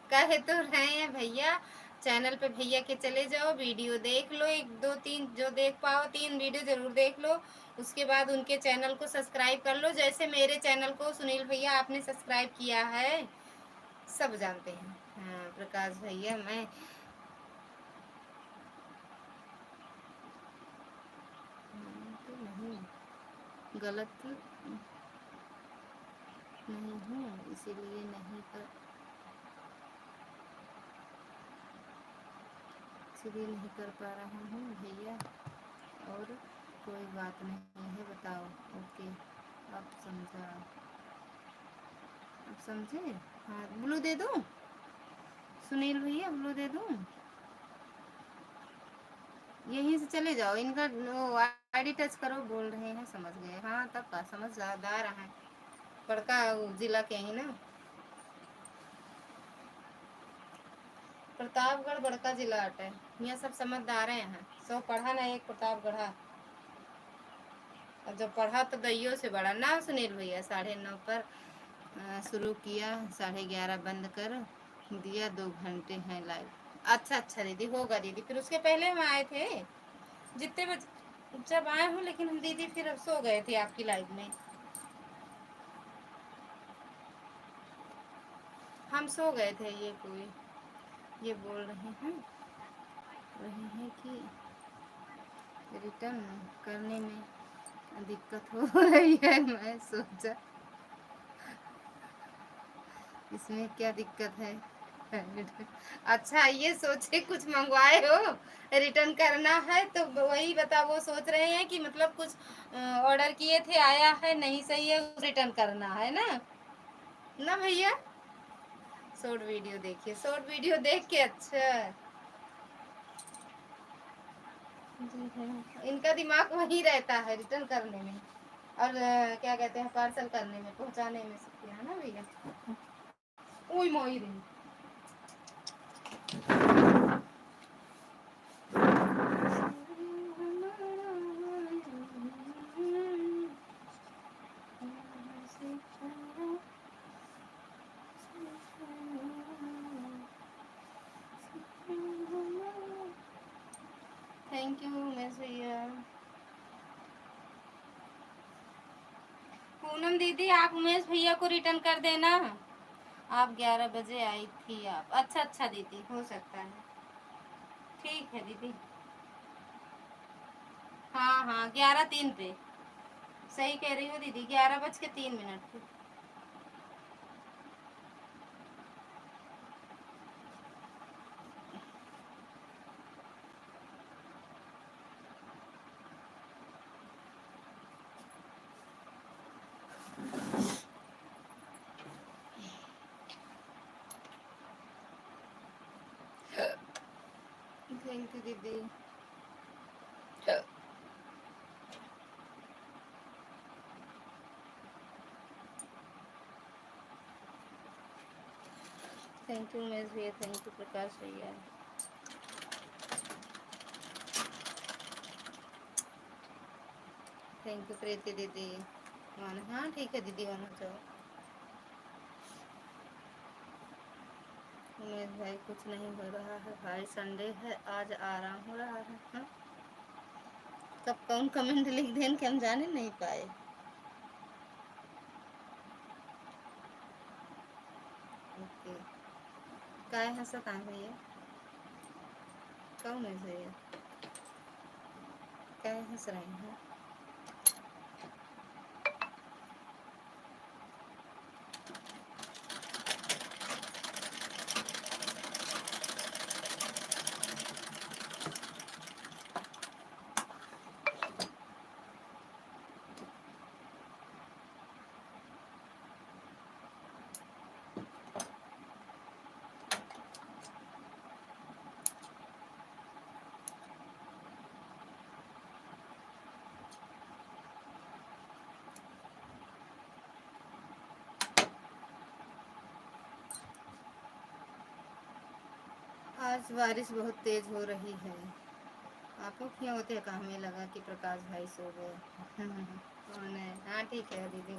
कह तो रहे हैं भैया। चैनल पे भैया के चले जाओ, वीडियो देख लो, 1 2 3 जो देख पाओ, 3 वीडियो जरूर देख लो। उसके बाद उनके चैनल को सब्सक्राइब कर लो, जैसे मेरे चैनल को सुनील भैया आपने सब्सक्राइब किया है, सब जानते हैं। हाँ प्रकाश भैया मैं तो नहीं गलत नहीं हूँ, इसीलिए नहीं कर पा रहा हूँ भैया। और कोई बात नहीं है, बताओ। ओके, अब समझा, अब समझे। हाँ, ब्लू दे दूँ सुनील भैया, ब्लू दे दूँ। यहीं से चले जाओ, इनका वो आईडी टच करो, बोल रहे हैं, समझ गए। हाँ तब का समझदार हैं, बड़का जिला के ही ना, प्रतापगढ़ बड़का जिला अटे। यहाँ सब समझदार हैं, सो पढ़ा ना एक प्रतापगढ़ा, और जब पढ़ा तो दैयों से बड़ा ना। सुनील भैया 9:30 पर शुरू किया, 11:30 बंद कर दिया, 2 घंटे हैं लाइव। अच्छा अच्छा दीदी, होगा दीदी, फिर उसके पहले हम आए थे, जितने बजे जब आए हूँ, लेकिन हम दीदी फिर सो गए थे आपकी लाइव में। हम सो गए थे। ये बोल रहे हैं कि रिटर्न करने में दिक्कत हो रही है। मैं सोचा इसमें क्या दिक्कत है। अच्छा, ये सोचे कुछ मंगवाए हो, रिटर्न करना है, तो वही बता। वो सोच रहे हैं कि मतलब कुछ ऑर्डर किए थे, आया है नहीं सही है, रिटर्न करना है ना। ना भैया, शॉर्ट वीडियो देखिए, शॉर्ट वीडियो देख के। अच्छा जी है, इनका दिमाग वही रहता है रिटर्न करने में, और क्या कहते हैं, पार्सल करने में, पहुंचाने में, सब है ना भैया। ओई मोई रही। थैंक यू मिस भैया। पूनम दीदी, आप उमेश भैया को रिटर्न कर देना। आप 11 बजे आई थी आप। अच्छा अच्छा दीदी, हो सकता है, ठीक है दीदी। हाँ हाँ, 11:03 पे, सही कह रही हो दीदी, 11:03 पे। थैंक यू दीदी। थैंक यू उमेश भैया, थैंक यू प्रकाश भैया, थैंक यू प्रीति दीदी। हाँ ठीक है दीदी, वहाँ जाओ। उमेश भाई, कुछ नहीं हो रहा है भाई, संडे है आज, आराम हो रहा है। हाँ, कब कौन कमेंट लिख दें कि हम जाने नहीं पाए। ओके, काय हंसत है भैया, कौन है भैया, काय हंस रहे हैं। आज बारिश बहुत तेज हो रही है। आपको क्यों होते हैं, हमें लगा कि प्रकाश भाई सो गए। कौन है। हाँ ठीक है दीदी।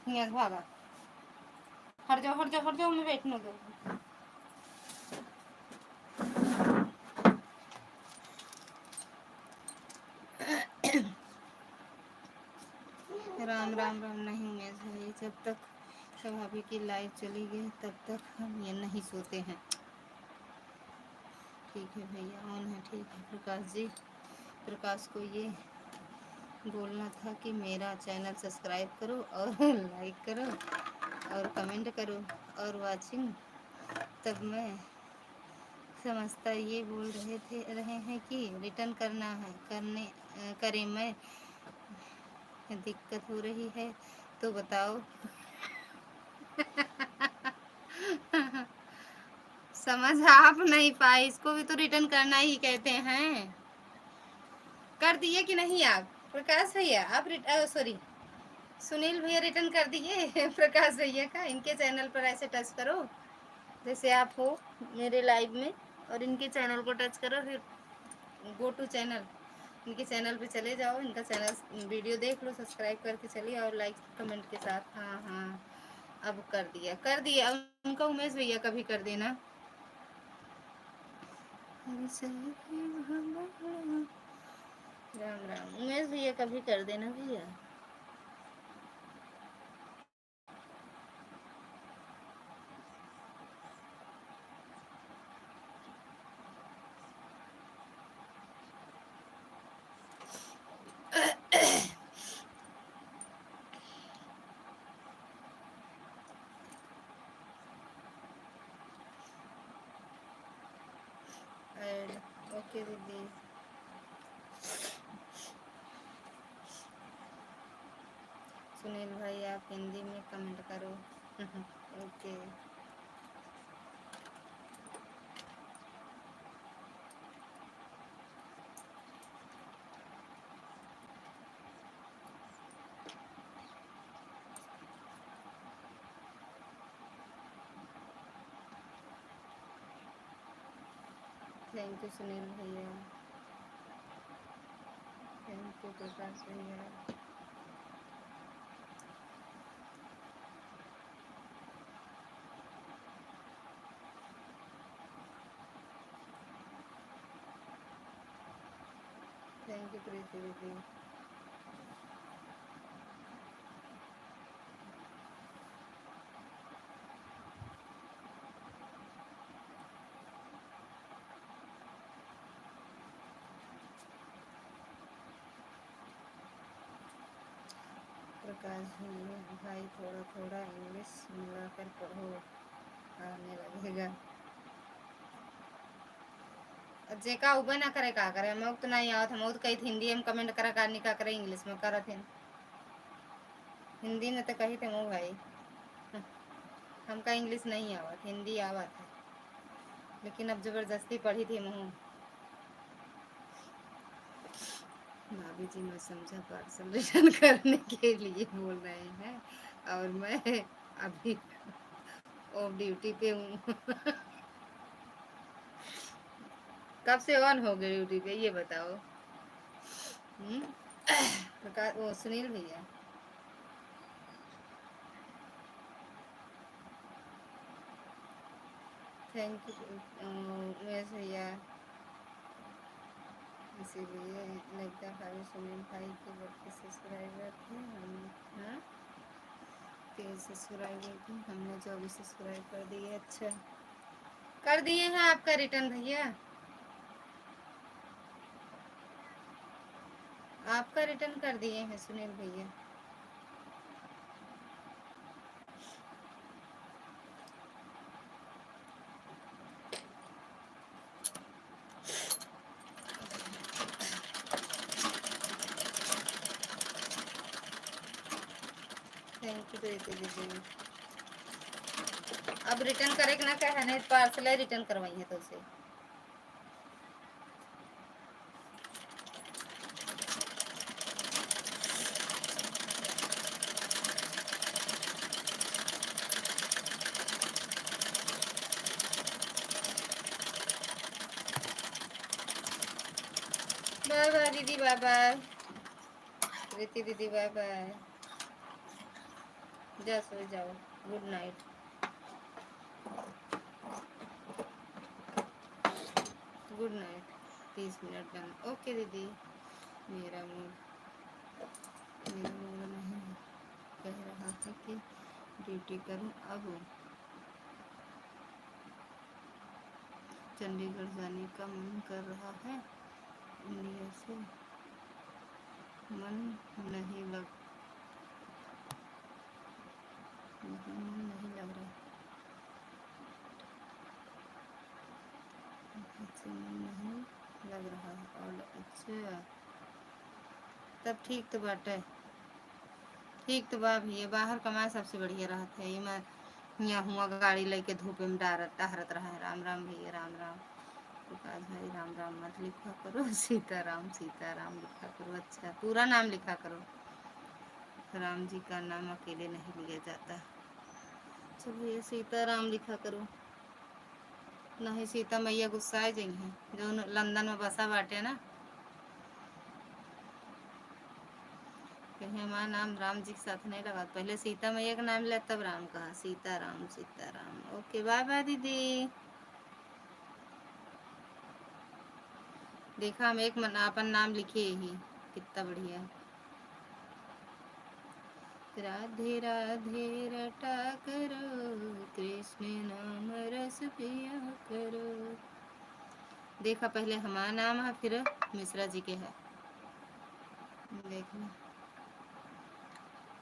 यहाँ से भागा, हट जाओ हट जाओ हट जाओ, मैं बैठने दो। राम राम राम। नहीं उमेश भाई, जब तक भाभी की लाइव चली गई तब तक हम ये नहीं सोते हैं। ठीक है भैया, ऑन है। ठीक है प्रकाश जी, प्रकाश को ये बोलना था कि मेरा चैनल सब्सक्राइब करो और लाइक करो और कमेंट करो और वाचिंग। तब मैं समझता ये बोल रहे हैं कि रिटर्न करना है, करें। मैं दिक्कत हो रही है तो बताओ। समझ आप नहीं पाए, इसको भी तो रिटर्न करना ही कहते हैं। कर दिए कि नहीं आप प्रकाश भैया? आप सॉरी सुनील भैया, रिटर्न कर दिए प्रकाश भैया का? इनके चैनल पर ऐसे टच करो जैसे आप हो मेरे लाइव में, और इनके चैनल को टच करो, फिर गो टू चैनल, इनके चैनल पे चले जाओ, इनका चैनल वीडियो देख लो, सब्सक्राइब करके चलिए और लाइक कमेंट के साथ। हाँ हाँ, अब कर दिया उनका। उमेश भैया का भी कर देना। राम राम, उमेश भैया का भी कर देना भैया। ओके दीदी। सुनील भाई आप हिंदी में कमेंट करो। ओके। थैंक यू सुनील भैया, थैंक यू प्रकाश भैया। थैंक यू प्रीति दीदी। प्रकाश भाई थोड़ा थोड़ा इंग्लिश मिलाकर पढ़ो, आने लगेगा। जेका उबे ना करे का करे, मैं तो नहीं आवत, हम तो कही हिंदी में कमेंट करा करनी का करे इंग्लिश में करत हैं। हिंदी में तो कही थे मो भाई, हमका इंग्लिश नहीं आवत, हिंदी आवत है, लेकिन अब जबरदस्ती पढ़ी थी मुँह। भाभी जी मैं समझा, पार्सल रिटर्न करने के लिए बोल रहे हैं और मैं अभी ऑफ ड्यूटी पे हूँ। कब से ऑन हो गई ड्यूटी पे ये बताओ। प्रकाश वो सुनील भैया, थैंक यू उमेश भैया। इसीलिए लगता है सुनील भाई के 32 सब्सक्राइबर थे हम। हाँ 23 सब्सक्राइबर थे, हमने 24 सब्सक्राइब कर दिए। अच्छा कर दिए हैं आपका रिटर्न भैया, आपका रिटर्न कर दिए हैं सुनील भैया। थैंक यू दीदी। अब रिटर्न करे ना कहे नहीं, पार्सल रिटर्न करवाई है तो उसे। बाय बाय दीदी, बाय बाय प्रीति दीदी, बाय बाय। जा सो जाओ, good night. Good night. 30 minute done. Okay दीदी। मेरा मूड नहीं कह रहा है कि ड्यूटी करूं अब। चंडीगढ़ जाने का मन कर रहा है, इंडिया से मन नहीं लग मन नहीं लग रहा से मन नहीं लग रहा है। और अच्छा तब ठीक तो बाटे, ठीक तो बा भैया, बाहर कमाए सबसे बढ़िया रहता है। ये मैं यहाँ हुआ गाड़ी लेके धूप में टहरत रहा है। राम राम भैया, राम राम। प्रकाश भाई राम राम मत लिखा करो, सीताराम सीताराम लिखा करो। अच्छा पूरा नाम लिखा करो, राम जी का नाम अकेले नहीं लिया जाता। चलो ये सीताराम लिखा करो, नहीं सीता मैया गुस्सा जाइए जो लंदन में बसा बाटे ना। कहीं हमारा नाम राम जी के साथ नहीं लगा, पहले सीता मैया का नाम लिया तब राम कहा। Sitaram Sitaram. Okay bye bye दीदी। देखा हम एक अपन नाम लिखे ही, कितना बढ़िया। राधे राधे रटा करो, कृष्ण नाम रस पिया करो। देखा पहले हमारा नाम है, फिर मिश्रा जी के है। देखना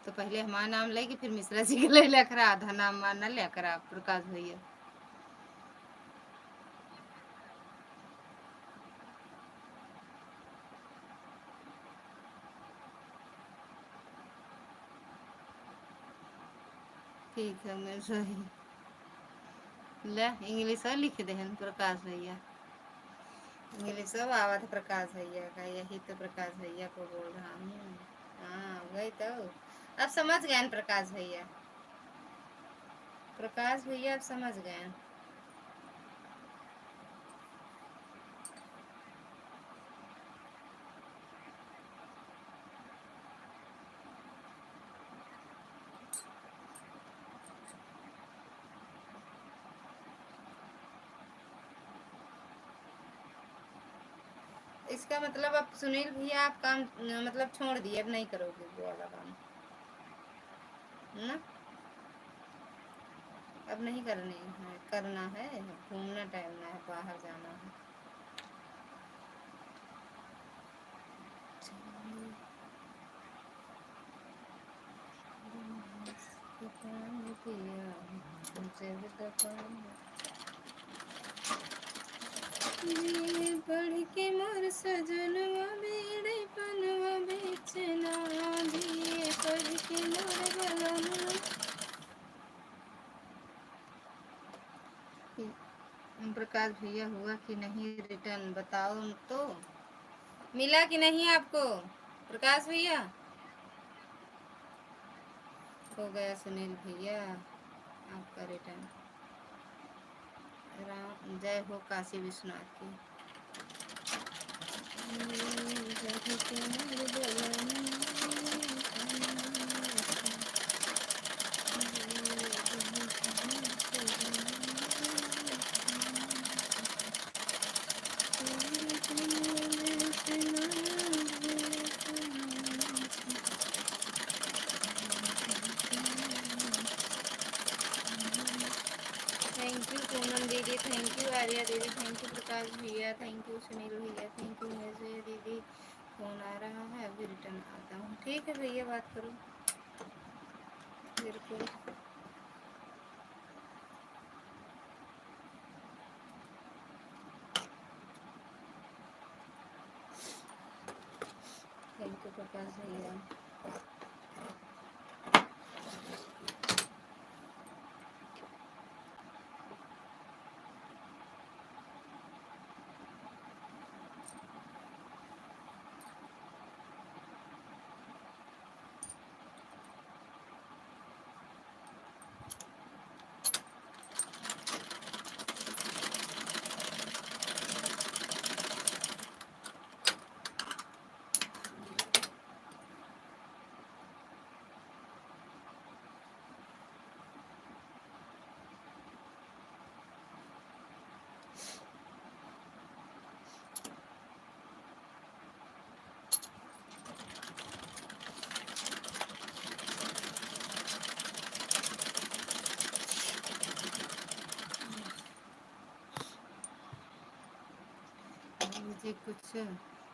तो पहले हमारा नाम लेके फिर मिश्रा जी के ले लेकर आधा नाम मारना लेकर आप प्रकाश भैया। ठीक है मैं सही ले इंग्लिश लिख दे प्रकाश भैया। इंग्लिश सब आवा था प्रकाश भैया का, यही तो प्रकाश भैया को बोल रहा हूँ। हाँ वही तो, अब समझ गए प्रकाश भैया। प्रकाश भैया अब समझ गए। इसका मतलब अब सुनील भैया आप काम मतलब छोड़ दिए, अब नहीं करोगे वो वाला काम ना। अब नहीं करने है, करना है, घूमना टहलना है, बाहर जाना है। बढ़ के मोर सजनवा बेड़े पनवा बेचना दिए, बढ़ के मोर गलनवा। प्रकाश भैया हुआ कि नहीं रिटर्न बताओ तो, मिला कि नहीं आपको प्रकाश भैया? हो गया सुनील भैया आपका रिटर्न। राम जय हो काशी विश्वनाथ की। थैंक यू पूनम दीदी, थैंक यू आर्या दीदी, थैंक यू प्रकाश भैया, थैंक यू सुनील भैया, थैंक यू मेजर दीदी। फ़ोन आ रहा है, अभी रिटर्न आता हूँ। ठीक है भैया बात करो बिल्कुल। थैंक यू प्रकाश भैया। कुछ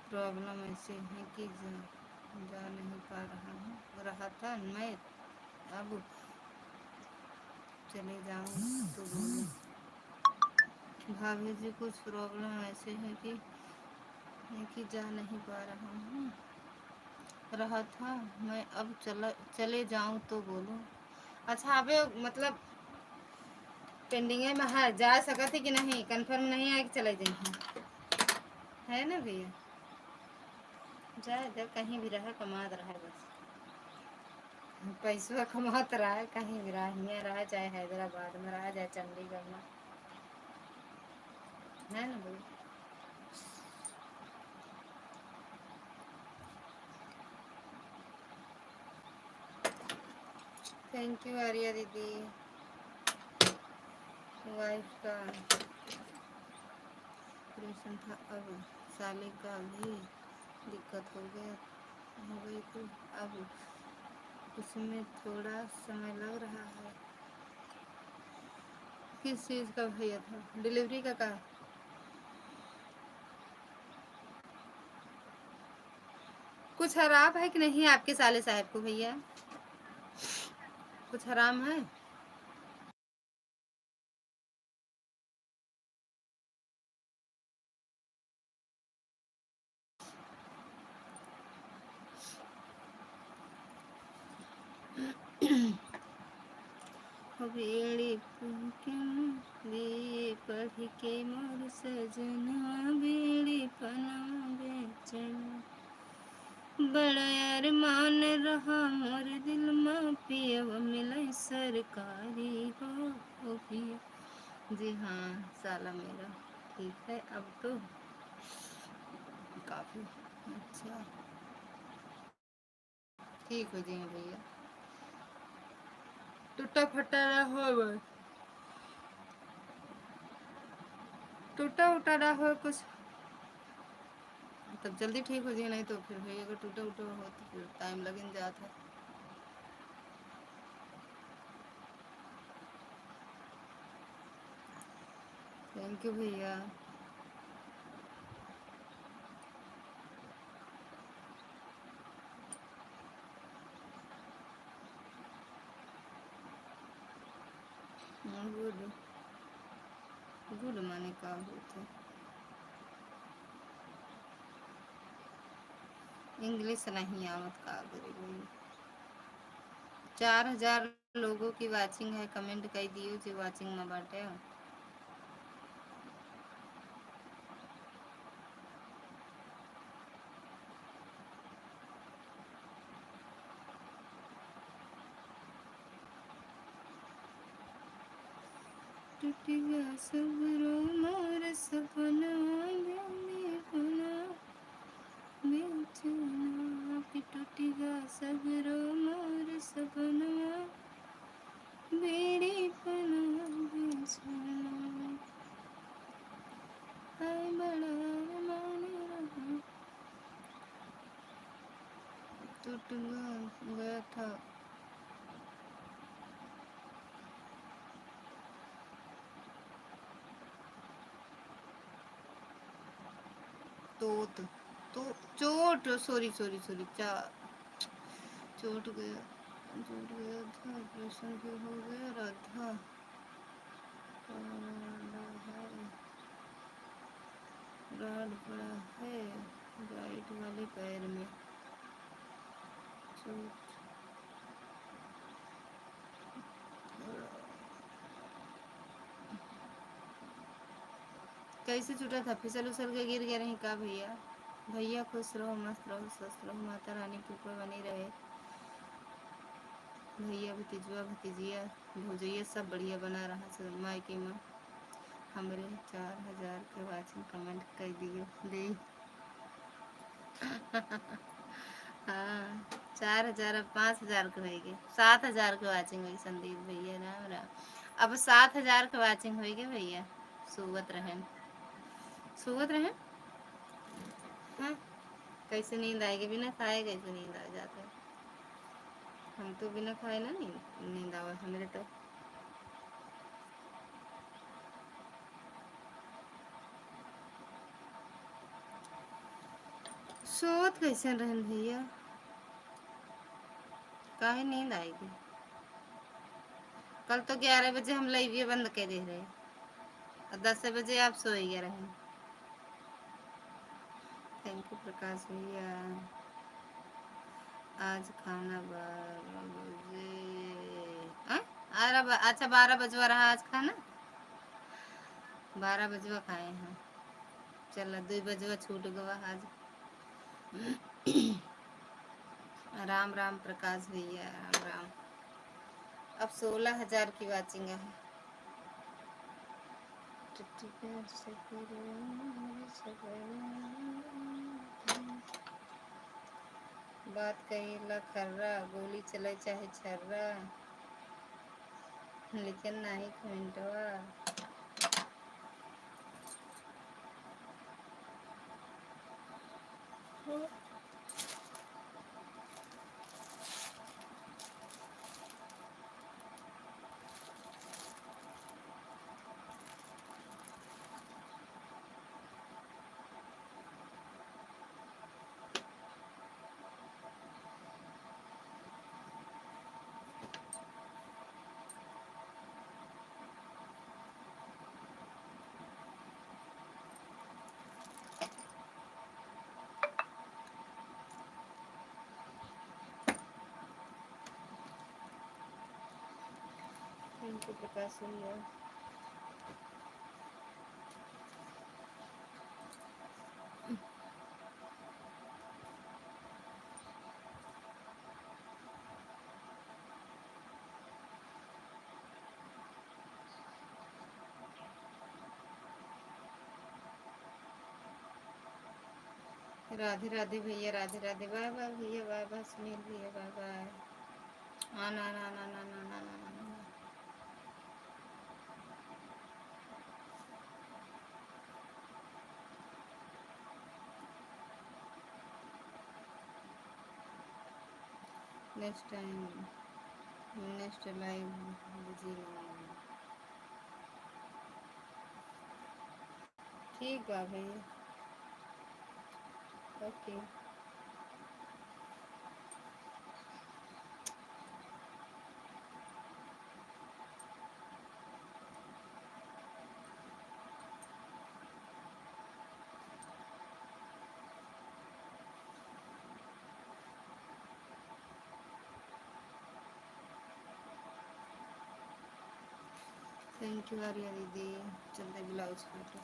प्रॉब्लम ऐसे है कि जा नहीं पा रहा था मैं, अब चले जाऊँ तो बोलूँ। भाभी जी कुछ प्रॉब्लम ऐसे है कि जा नहीं पा रहा था मैं, अब चले जाऊँ तो बोलूँ। अच्छा अबे मतलब पेंडिंग में है, जा सकती कि नहीं कंफर्म नहीं है कि चले जाइए, है ना भैया। जाए इधर कहीं भी रहा कमात रहा है, बस पैसा कमात रहा है, कहीं भी रहा, यहाँ रहा चाहे हैदराबाद में रहा चाहे चंडीगढ़ में, है ना भैया। थैंक यू आर्या दीदी। वाइफ का ऑपरेशन था, अब साले का भी दिक्कत हो गई तो अब उसमें थोड़ा समय लग रहा है। किस चीज़ का भैया था, डिलीवरी का कहा। कुछ खराब है कि नहीं आपके साले साहब को भैया, कुछ हराम है। बेड़ी पढ़ के मोर सजना बेड़ी पना बेचना, बड़ा अरमान रहा मोर दिल में पियव मिले सरकारी हो पिया। जी हाँ साला मेरा ठीक है अब तो काफ़ी अच्छा ठीक हो जाए भैया, टूटा फटा ना हो बस, टूटा उटा ना हो कुछ, तब जल्दी ठीक हो जाए, नहीं तो फिर भैया अगर टूटा उटा हो तो फिर टाइम लग जाता है। थैंक यू भैया। गुड गुड माने का होते इंग्लिश नहीं आवत का करी। 4000 लोगों की वाचिंग है, कमेंट कर दियो जो वाचिंग में बाटे। टूट गया सब्रो मोर सपना बेचना कि टूट गया सब्रो मोर सपना बेड़ी पना बेचना, हाय बड़ा अरमान रहा टूट गया था। तोत तो चोट, सॉरी सॉरी सॉरी, चोट गया चोट गया था, ऑपरेशन भी हो गया राधा, राड पड़ा है राइट वाले पैर में, चोट कैसे छूटा था, फिसल उसल के गिर गया नहीं का भैया। भैया खुश रहो मस्त रहो स्वस्थ रहो, माता रानी की ऊपर बनी रहे, भैया भतीजुआ भतीजिया भौजैया सब बढ़िया बना रहा सब मायके में। हमरे 4000 के वाचिंग कमेंट कर दियो दे। हाँ 4000 अब 5000 के होगी, 7000 के वाचिंग हुई संदीप भैया राम राम। अब 7000 के वाचिंग होगी भैया। सुवत रहें सुवत रहें। हाँ कैसे नींद आएगी, बिना खाए कैसे नींद आ जाता है। हम तो बिना खाए ना नींद आवा हमारे तो। सोत कैसे रहन भैया, काहे नींद आएगी। कल तो 11 बजे हम लाइव बंद कर दे रहे और 10 बजे आप सो गए रहे। थैंक यू प्रकाश भैया। आज खाना 12 बजे अच्छा 12 बजवा रहा आज खाना, 12 बजवा खाए हैं। चलो 2 बजवा छूट गवा आज। राम राम प्रकाश भैया, राम राम। अब 16,000 की वाचिंग है। बात कही ला खर्रा, गोली चले चाहे छर्रा, लेकिन नहीं कमेंटवा। थैंक यू प्रकाश भैया। राधे राधे भैया, राधे राधे। बाय बाय भैया, बाय बाय सुनील भैया, बाय बाय। आना ना ना ना ना ना ना ना ना। Next time, next live busy ना। ठीक बा भैया, ओके। थैंक यू आर्या दीदी। चलते ब्लाउज काटो।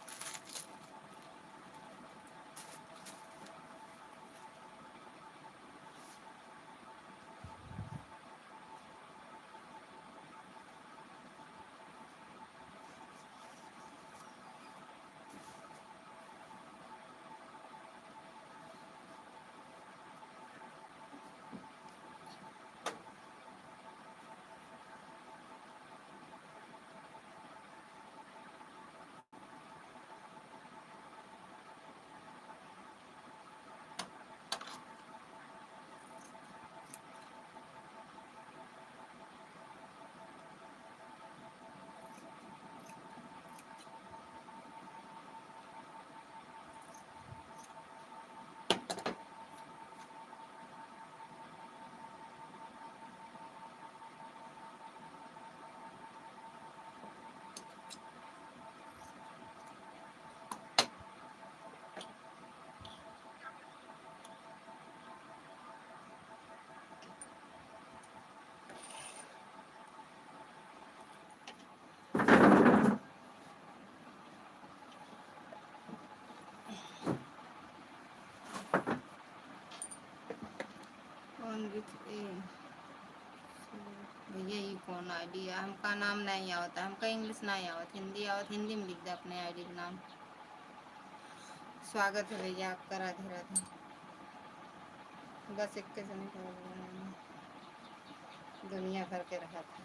ऑन विथ ए भैया, ये कौन आईडी है? हमका नाम नहीं आवता, हमका इंग्लिश नहीं आवत, हिंदी आवत। हिंदी में लिख दे अपने आईडी का नाम। स्वागत है भैया आपका, राधे राधे। बस एक दुनिया भर के रहा था।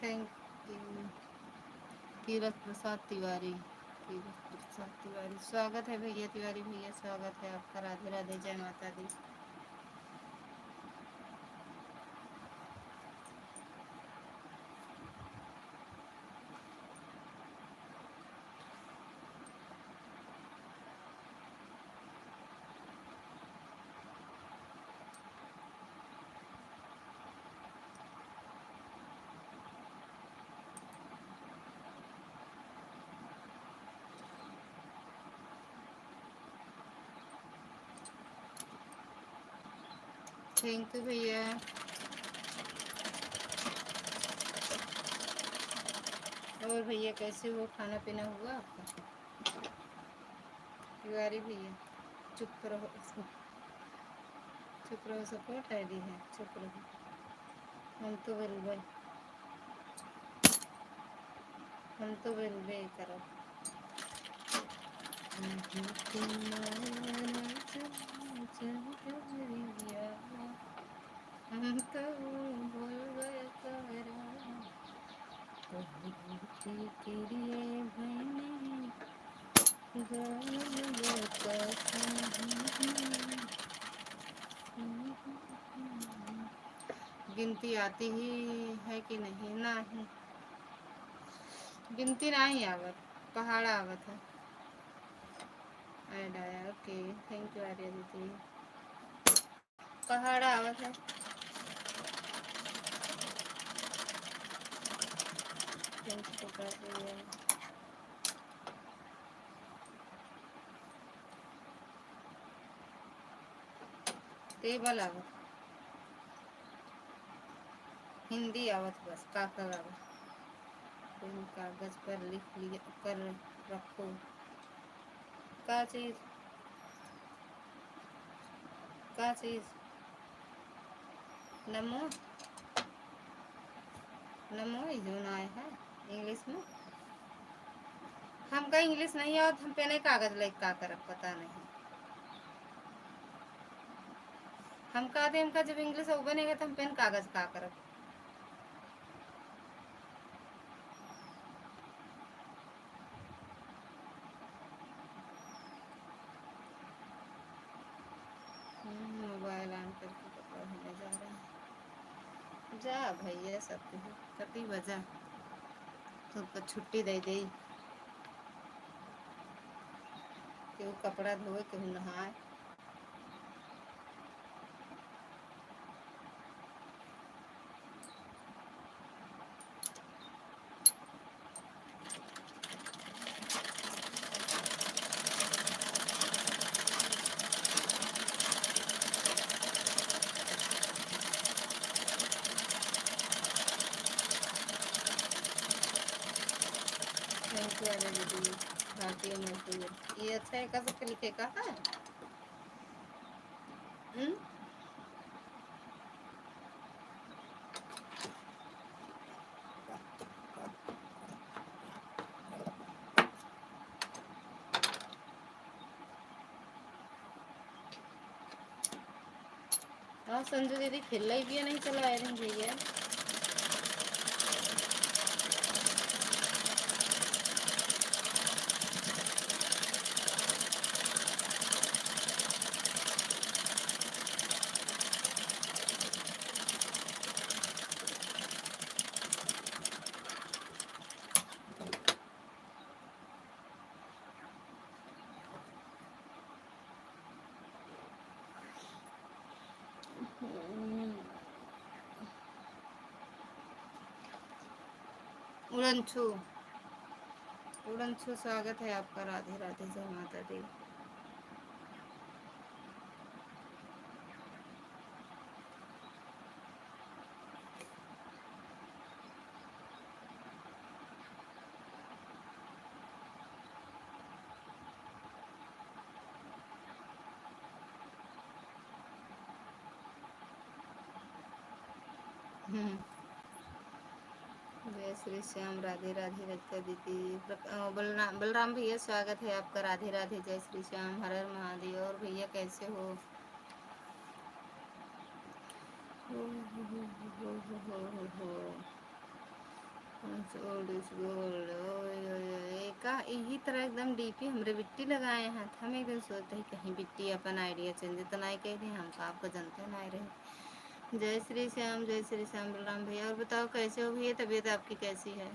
Thank you. तीरथ प्रसाद तिवारी, तीरथ प्रसाद तिवारी, स्वागत है भैया तिवारी भैया, स्वागत है आपका। राधे राधे, जय माता दी। थैंक यू भैया। और भैया कैसे हो, खाना पीना हुआ आपका? तिवारी भैया चुप रहो, चुप रहो, सपोर्ट आई दी है, चुप रहो। हम तो वेलबे, हम तो वेलबे करो। हम तो भूल गए के लिए मैंने गिनती आती ही है कि नहीं? नहीं, गिनती नहीं आवत, पहाड़ा आवत है। ऐड आया, ओके, थैंक यू आर्या दीदी। पहाड़ा आवत है। थैंक यू कर रही है। टेबल आवत, हिंदी आवत, बस काका आवत। तुम कागज पर लिख लिया कर रखो। का चीज, का चीज? नमो, नमो जो ना है इंग्लिश में। हमका इंग्लिश नहीं है, और हम पे नहीं कागज लेके का करब, पता नहीं। हम का दे, हमका जब इंग्लिश हो बनेगा तो हम पेन कागज का करब। मोबाइल ऑन करके कपड़ा धोने जा रहे हैं। जा भैया, सब कति बजा तो छुट्टी दे दी। केहू कपड़ा धोए, केहू नहाए। थैंक यू आर्या दीदी। भारतीय मजदूर, ये अच्छा है, का सबके लिखे का है। हाँ संजू दीदी, खेल ही भी नहीं चला रही भैया। उड़नछू, उड़नछू, स्वागत है आपका। राधे राधे, जय माता दी। जय श्री श्याम, राधे राधे रक्षा दीदी। बलराम, बलराम भैया, स्वागत है आपका। राधे राधे, जय श्री श्याम, हर हर महादेव। और भैया कैसे हो? हो, हो, हो, हो, हो, हो, हो। Old is gold. ओए ओए ओए का यही तरह एकदम डीपी हमरे बिट्टी लगाए हैं। हम एक दिन सोचते ही कहीं बिट्टी अपन आइडिया चेंज तो नहीं कह रही, हम आपको जानते नहीं रहे। जय श्री श्याम, जय श्री श्याम बलराम भैया। और बताओ कैसे हो भैया, तबीयत आपकी कैसी है?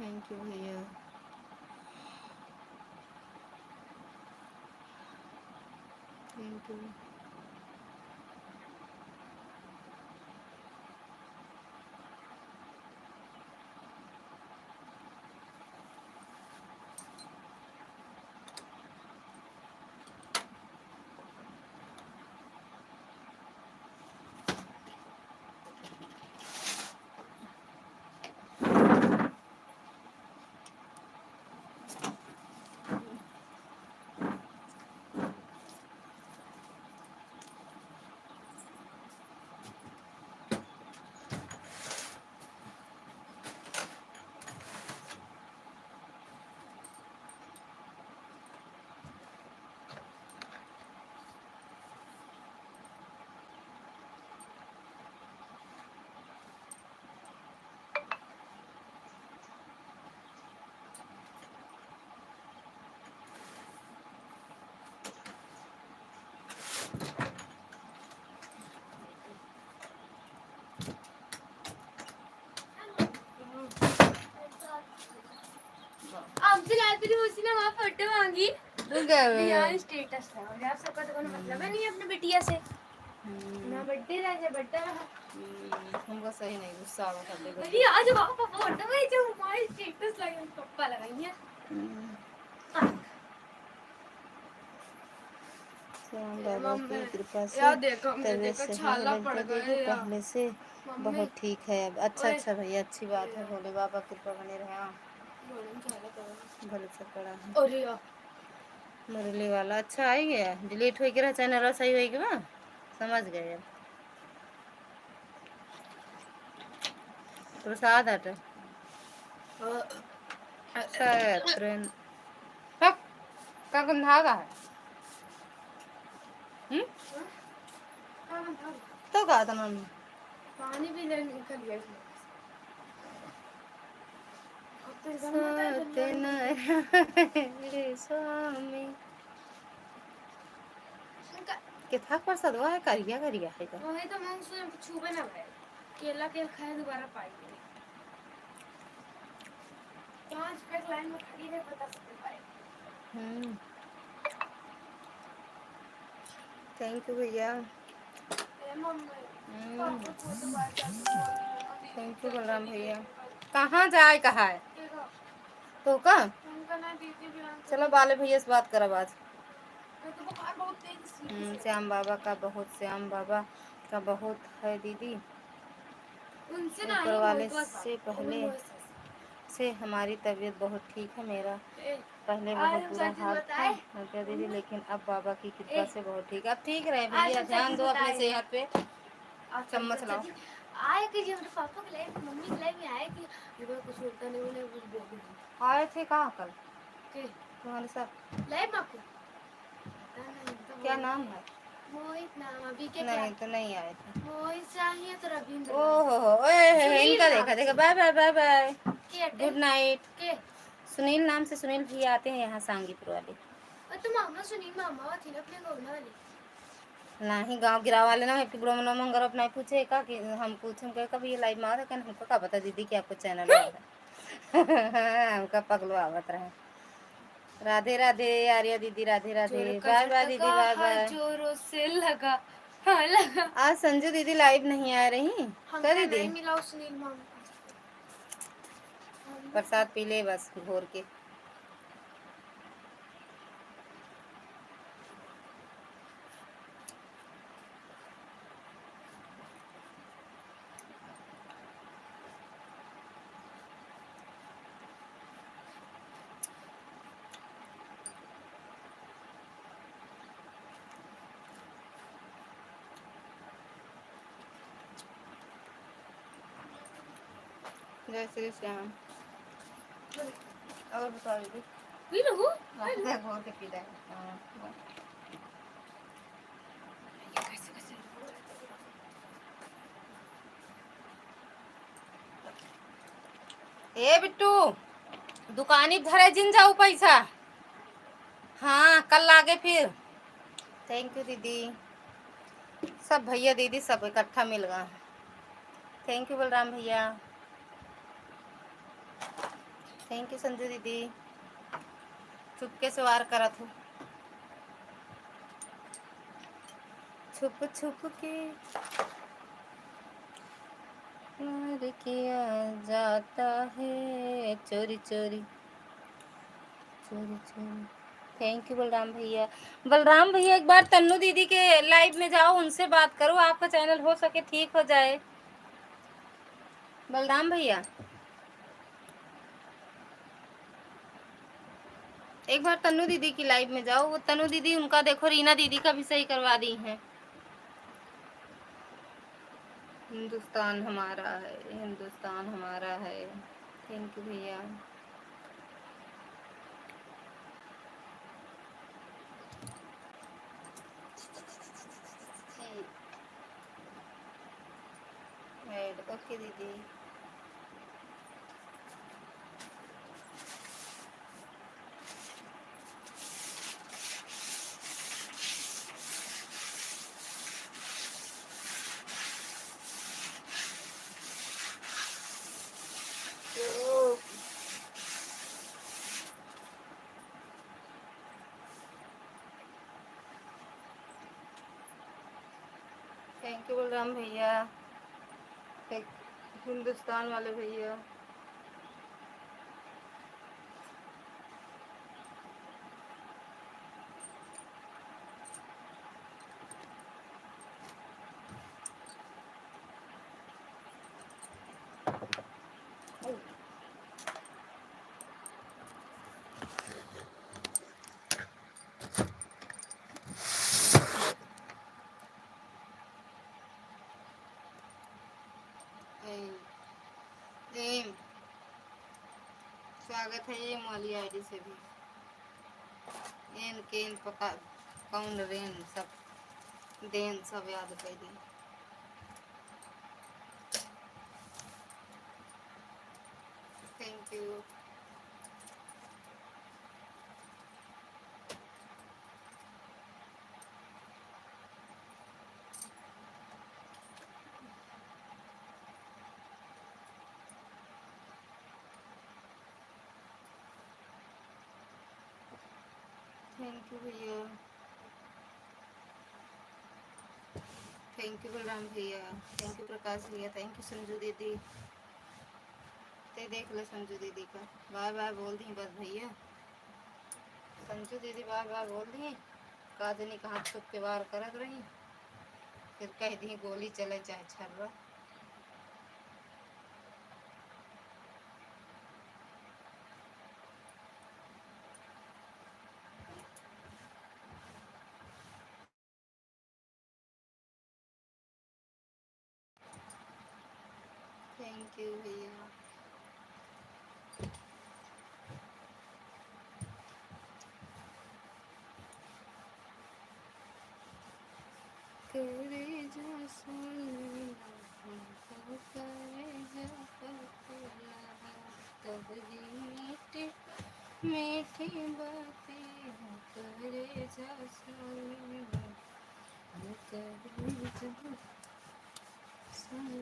थैंक यू भैया। Thank you. आमची काहीतरी उसी ने वहाँ फोटो मांगी यार स्टेटस है और यार सबका तो कोई मतलब है नहीं अपने बिटिया से ना बर्थडे रह जाए बर्थडे हमको सही नहीं गुस्सा आवा कर दे अरे आज वहाँ फोटो में जो हमारी स्टेटस लगे पप्पा लगाई है श्याम बाबा की कृपा से यार देखो तबीयत देखो सही छाला है पड़ लड़का गया देखो यार पहले से मम्मी बहुत ठीक है अब। अच्छा ओए अच्छा भैया, अच्छी बात है, भोले बाबा कृपा बने रहे। हाँ मैडम छाला पड़ गया भले से पड़ा है अरे यार मुरली वाला। अच्छा आई गया, डिलीट हो गया चैनल सही हो गया, समझ गए अब। प्रसाद हट ट्रेन का धागा है। तो कहा था मम्मी पानी भी ले निकल गया सत्यनारायण स्वामी के था प्रसाद वो है करिया करिया है का। वही तो मैं उसने छुपे ना भाई केला के खाए दोबारा पाई 5 मिनट लाइन में खड़ी रहे बता सकते पाए थैंक यू भैया। थैंक यू बलराम भैया। कहाँ जाए कहा है तो का चलो बाले भैया से बात कर आज। श्याम बाबा का बहुत, श्याम बाबा का बहुत है दीदी। ऊपर वाले से पहले से हमारी तबीयत बहुत ठीक है। मेरा पहले बहुत बुरा हाल था नव्या दीदी, लेकिन अब बाबा की कृपा से बहुत ठीक है। अब ठीक रहे भैया, ध्यान दो अपने सेहत पे। चम्मच लाओ। आए कि जी मेरे पापा के लिए मम्मी के लिए भी आए कि कुछ उल्टा नहीं उन्हें कुछ बोल आए थे कहाँ कल के तुम्हारे साथ? ले बापू क्या नाम है? मोहित नाम अभी के नहीं तो नहीं आए थे। मोहित चाहिए तो रविंद्र ओहो इनका देखा देखा। Bye bye bye bye, good night. के सुनील नाम से सुनील भी आते हैं यहाँ सांगीपुर वाले। और तुम मामा सुनील मामा थी ना अपने गोवना वाली नहीं गांव गिरा वाले ना हैप्पी ब्रो मनो मंगर अपना पूछे का कि हम पूछे कहे कभी ये लाइव मार है हमको का पता दीदी कि आपको चैनल है। हमका पगलो आवत रहे। राधे राधे आर्या दीदी, राधे राधे, बाय बाय दीदी, बाय बाय। जोरों से लगा हाँ लगा। आज संजू दीदी लाइव नहीं आ रही क्या दीदी? नहीं मिला सुनील मामा प्रसाद पी ले बस घोर के। जय श्री श्याम। और बताओ दीदी। पी लो बहुत पी रहा है। ए बिट्टू दुकानी धरे जिन जाऊ पैसा। हाँ कल लागे फिर। थैंक यू दीदी, सब भैया दीदी सब इकट्ठा मिल गया। थैंक यू बलराम भैया, थैंक यू संजू दीदी, चुपके से वार करा था, छुप छुप के वार किया जाता है, चोरी चोरी चोरी चोरी। थैंक यू बलराम भैया। बलराम भैया एक बार तन्नू दीदी के लाइव में जाओ, उनसे बात करो, आपका चैनल हो सके ठीक हो जाए। बलराम भैया एक बार तन्नू दीदी की लाइव में जाओ, वो तन्नू दीदी उनका देखो, रीना दीदी का भी सही करवा दी है। हिंदुस्तान हमारा है, हिंदुस्तान हमारा है। थैंक यू भैया। ओके दीदी। थैंक यू बलराम भैया, हिंदुस्तान वाले भैया। स्वागत है ये मौली आईडी से भी। एन केन पका कौन रेन सब देन सब याद कर दी। Thank you. थैंक यू भैया, थैंक यू बलराम भैया, थैंक यू प्रकाश भैया, थैंक यू संजू दीदी। ते देख लो संजू दीदी का बाय बाय बोल दी बस भैया। संजू दीदी बाय बाय बोल दी, काजनी कहाँ छुप के वार करत रही, फिर कह दी गोली चले चाहे छर्रा। थैंक यू भैया। करे जा सोना करे जा पतला, तब ही मीठी मीठी बातें करे जा सोना करे जा सोना।